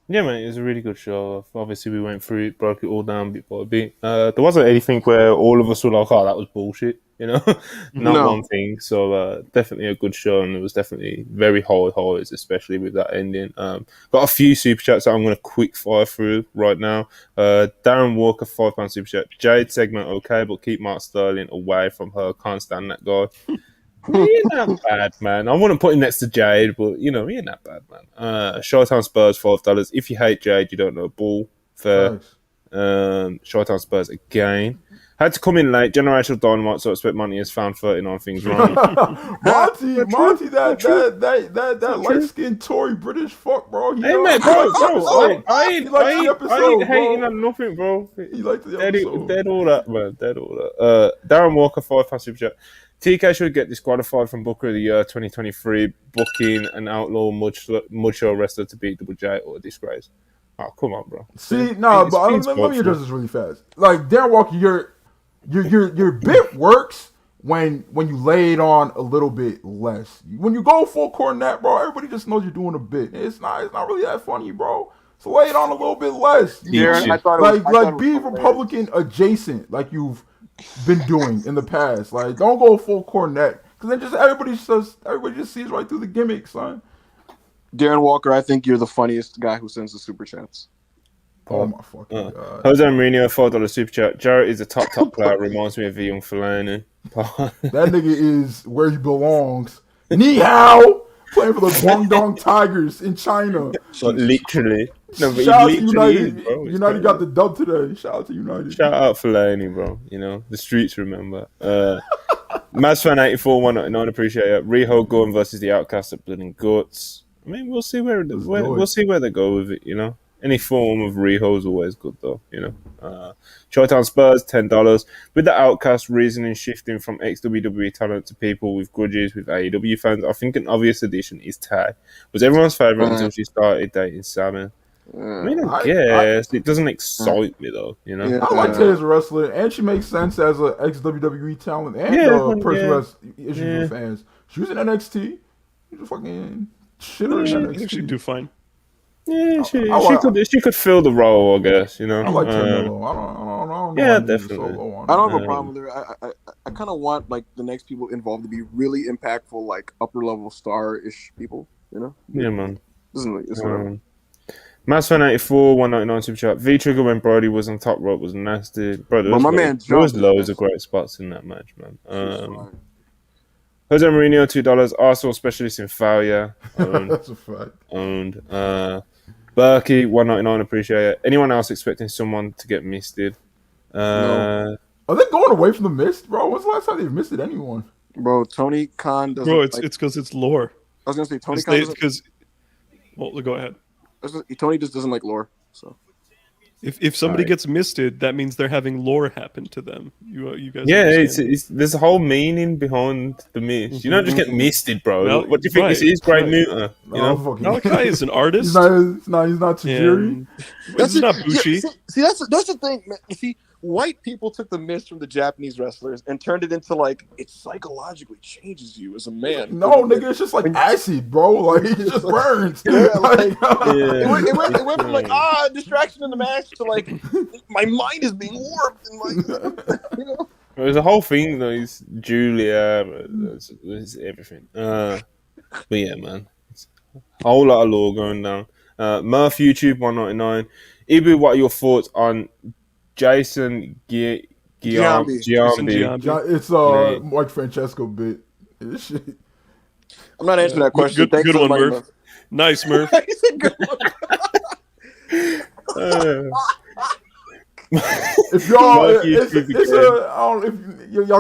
Yeah, man, it was a really good show. Obviously, we went through it, broke it all down bit by bit. There wasn't anything where all of us were like, "Oh, that was bullshit," Not No. one thing. So definitely a good show, and it was definitely very high highs, especially with that ending. Got a few super chats that I'm going to quick fire through right now. Darren Walker, £5 super chat. Jade segment okay, but keep Mark Sterling away from her. Can't stand that guy. He ain't that bad, man. I wouldn't put him next to Jade, but he ain't that bad, man. Showtime Spurs, $5. If you hate Jade, you don't know ball. Fair. Nice. Showtime Spurs again. Had to come in late. Generational Dynamite, so I expect Monty has found 39 things wrong. Monty, that light skinned Tory British fuck, bro. Hey, man, bro, I ain't hating bro. on nothing, bro. He liked the episode. Dead all that, man. Dead all that. Darren Walker, £5 super chat. TK should get disqualified from Booker of the Year 2023, booking an outlaw mud show wrestler to beat Double J or a disgrace. Oh, come on, bro. See, no, but let me address this really fast. Like, Darren Walker, your bit works when you lay it on a little bit less. When you go full cornet, bro, everybody just knows you're doing a bit. It's not really that funny, bro. So lay it on a little bit less. Darren, I thought it was be Republican adjacent, like you've been doing in the past. Like, don't go full cornet, because then everybody just sees right through the gimmick, son. Darren Walker, I think you're the funniest guy who sends the super chats. Oh my fucking god. Jose Mourinho, $4 super chat. Jarrett is a top player. Reminds me of the young Fellaini. That nigga is where he belongs. Ni hao! Playing for the Guangdong Tigers in China. So literally. No, but Shout out he to literally United. is, bro. United got the dub today. Shout out to United. Shout out Fellaini, bro. The streets remember. Mazfan84, 199, appreciate it. Riho going versus the Outcasts at Blood and Guts. I mean, we'll see where they go with it, Any form of Riho is always good, though, Showtime Spurs, $10. With the Outcast reasoning shifting from ex-WWE talent to people with grudges with AEW fans, I think an obvious addition is Tay. Was everyone's favourite until she started dating Salmon. I mean, I guess. It doesn't excite me, though, Yeah, I like Tay as a wrestler, and she makes sense as an ex-WWE talent and a person who has issues with fans. She was in NXT. She was fucking shit on NXT. I think she'd do fine. Yeah, she could fill the role, I guess. I like Carmelo. I don't yeah, know. definitely. I don't have a problem with her. I kind of want like the next people involved to be really impactful, like upper level star-ish people. Yeah, man. Isn't Mass184, 199 super chat. V-Trigger when Brody was on top rope was nasty. Bro, there was loads of great spots in that match, man. Jose Mourinho, $2. Arsenal specialist in failure. That's a fact. Owned. Berkey, $1.99. Appreciate it. Anyone else expecting someone to get misted? No. Are they going away from the mist, bro? When's the last time they've misted anyone? Bro, Tony Khan doesn't. Bro, it's because it's lore. I was gonna say Tony Khan because. Well, go ahead. Tony just doesn't like lore. So. If somebody Right. gets misted, that means they're having lore happen to them. You guys Yeah, understand? it's there's a whole meaning behind the mist. You don't just get misted, bro. No, What do you think this right, is? Great right. Muta, you know? fucking. Malachi is an artist. He's not Tajiri. And this is not Bushi. See, that's the thing, man. You see, white people took the mist from the Japanese wrestlers and turned it into like it psychologically changes you as a man. No, nigga, it's just like acid, bro. Like it just burns. Yeah, Like, It went from like distraction in the match to like my mind is being warped and like you know. There's a whole thing though. It's Julia, it's everything. But yeah, man, it's a whole lot of lore going down. Murph YouTube 199. Ibu, what are your thoughts on Jason Giambi. Giambi? it's Mike Francesco bit. This shit. I'm not answering that question. Thanks Good for the one, money, Murph. Nice, Murph. He said good one. If y'all, y'all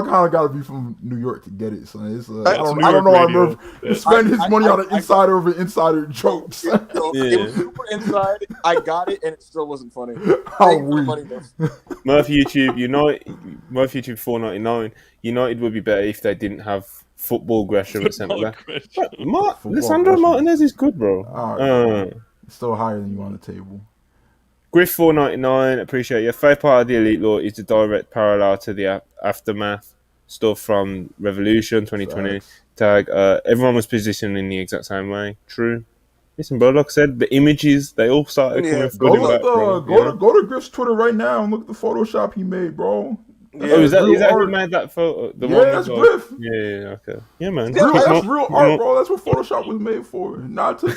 kind of got to be from New York to get it, son. I don't know how Murph spend his money on an insider of insider jokes. It was super inside. I got it, and it still wasn't funny. How weird. Murph YouTube, Murph YouTube 499. United would be better if they didn't have football Gresham at centre back. Lissandro Martinez is good, bro. Still higher than you on the table. Griff 499, appreciate your favorite part of the Elite Law is the direct parallel to the aftermath stuff from Revolution 2020 tag. Everyone was positioned in the exact same way. True. Listen, bro, like I said, the images they all started coming go to Griff's Twitter right now and look at the Photoshop he made, bro. Yeah, is that who made that photo? That's Griff. Yeah, okay. Yeah, man. That's real art, bro. That's what Photoshop was made for. Not to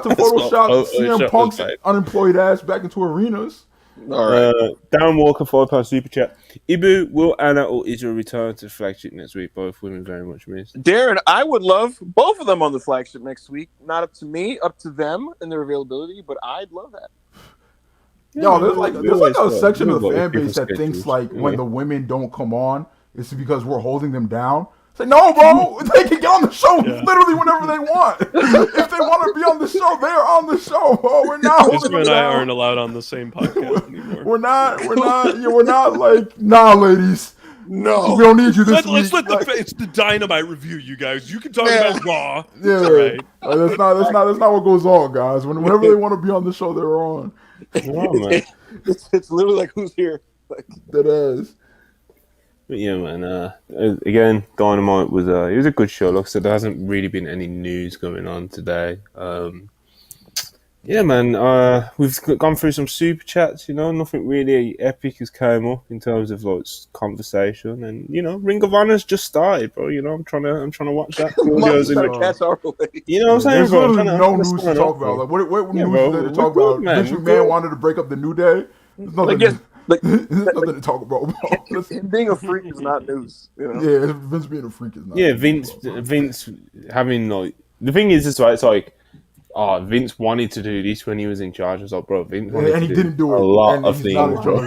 Photoshop CM Punk's unemployed ass back into arenas. All right. Darren Walker, £5 super chat. Ibu, will Anna or Israel return to the flagship next week? Both women very much missed. Darren, I would love both of them on the flagship next week. Not up to me, up to them and their availability, but I'd love that. Yo, there's like a section of the fan base that thinks like when the women don't come on, it's because we're holding them down. Say no, bro. They can get on the show literally whenever they want. If they want to be on the show, they're on the show. Bro. We're not. Israel and I aren't allowed on the same podcast anymore. We're not like ladies. No, we don't need you this week. Let's let it's the Dynamite review, you guys. You can talk about Raw. Yeah, right. That's not what goes on, guys. Whenever they want to be on the show, they're on. It's literally like who's here. Like, that is. But yeah, man. Again, Dynamite was it was a good show. Like I said, there hasn't really been any news going on today. Yeah, man. We've gone through some super chats. Nothing really epic has come up in terms of like conversation, and Ring of Honor's just started, bro. I'm trying to watch that. You know what I'm saying, There's bro? literally no news to talk about. Like, what news is there to talk about? Vince McMahon wanted to break up the New Day. There's nothing. Nothing to talk about. Him being a freak is not news. Yeah, Vince being a freak is not. Yeah, Vince having like the thing is, it's like, Vince wanted to do this when he was in charge. I was like, bro, Vince wanted and he didn't do a it. lot of things, bro.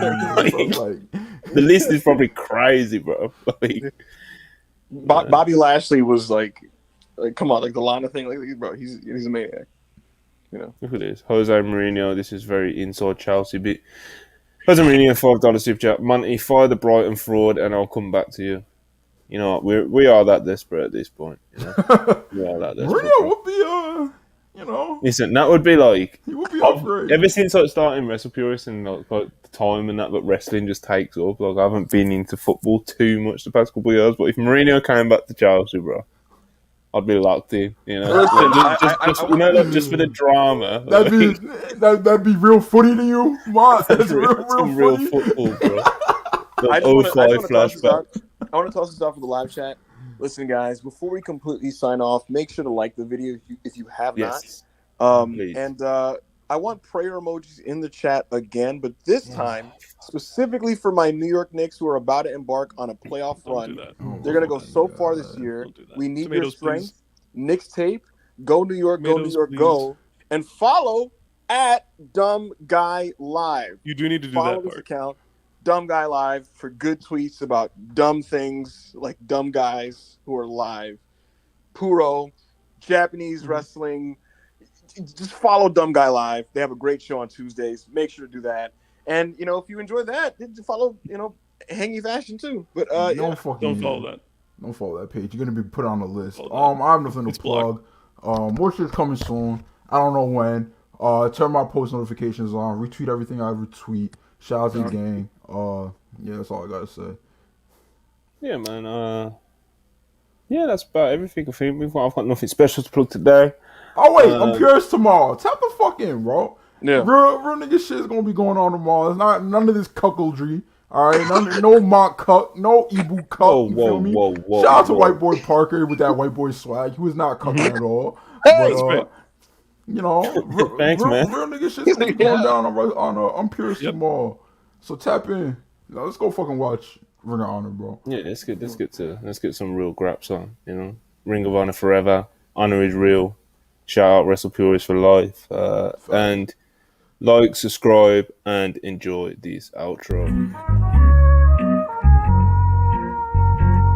The list is probably crazy, bro. Bobby Lashley was like, come on, like the Lana thing, like, bro, he's a maniac. Look at this, Jose Mourinho. This is very inside Chelsea bit. Jose Mourinho, $5 super chat. Monty, fire the Brighton fraud, and I'll come back to you. You know what? We are that desperate at this point. We are that desperate. Mourinho would be, Listen, that would be like. He would be upgrade. Ever since I started Wrestle Purist and like the time and that, but wrestling just takes up. Like I haven't been into football too much the past couple of years, but if Mourinho came back to Chelsea, bro, I'd be locked in. Just for the drama. That'd be real footy to you, man. That's real football, bro. I want to toss this out for the live chat. Listen, guys, before we completely sign off, make sure to like the video if you have not. And I want prayer emojis in the chat again, but this time specifically for my New York Knicks who are about to embark on a playoff run. They're going to go so far this year. We need your strength. Please. Knicks tape. Go New York, go New York, please. Go. And follow at Dumb Guy Live. You do need to do follow that this part. Account, Dumb Guy Live, for good tweets about dumb things like dumb guys who are live. Puro, Japanese wrestling, just follow Dumb Guy Live. They have a great show on Tuesdays. Make sure to do that. And if you enjoy that, then follow Hangy Fashion too. But Don't yeah. fucking Don't follow that. Don't follow that page. You're gonna be put on the list. Follow that. I have nothing to It's plug. More shit's coming soon. I don't know when. Turn my post notifications on. Retweet everything I retweet. Shout out to the gang. Yeah, that's all I gotta say. Yeah, man. Yeah, that's about everything. I think I've got nothing special to plug today. Oh wait, I'm Purist tomorrow. Tap the fuck in, bro. Yeah. Real nigga shit is gonna be going on tomorrow. It's not none of this cuckoldry. All right, no mock cuck, no Ebu cuck. You feel me? Shout out to White Boy Parker with that white boy swag. He was not cucking at all. But Thanks, man. Real nigga shit's gonna be going down on I'm Purist tomorrow. So tap in. Let's go fucking watch Ring of Honor, bro. Yeah, let's get some real graps on. Ring of Honor forever. Honor is real. Shout out Wrestle Purists for life. And like, subscribe, and enjoy this outro.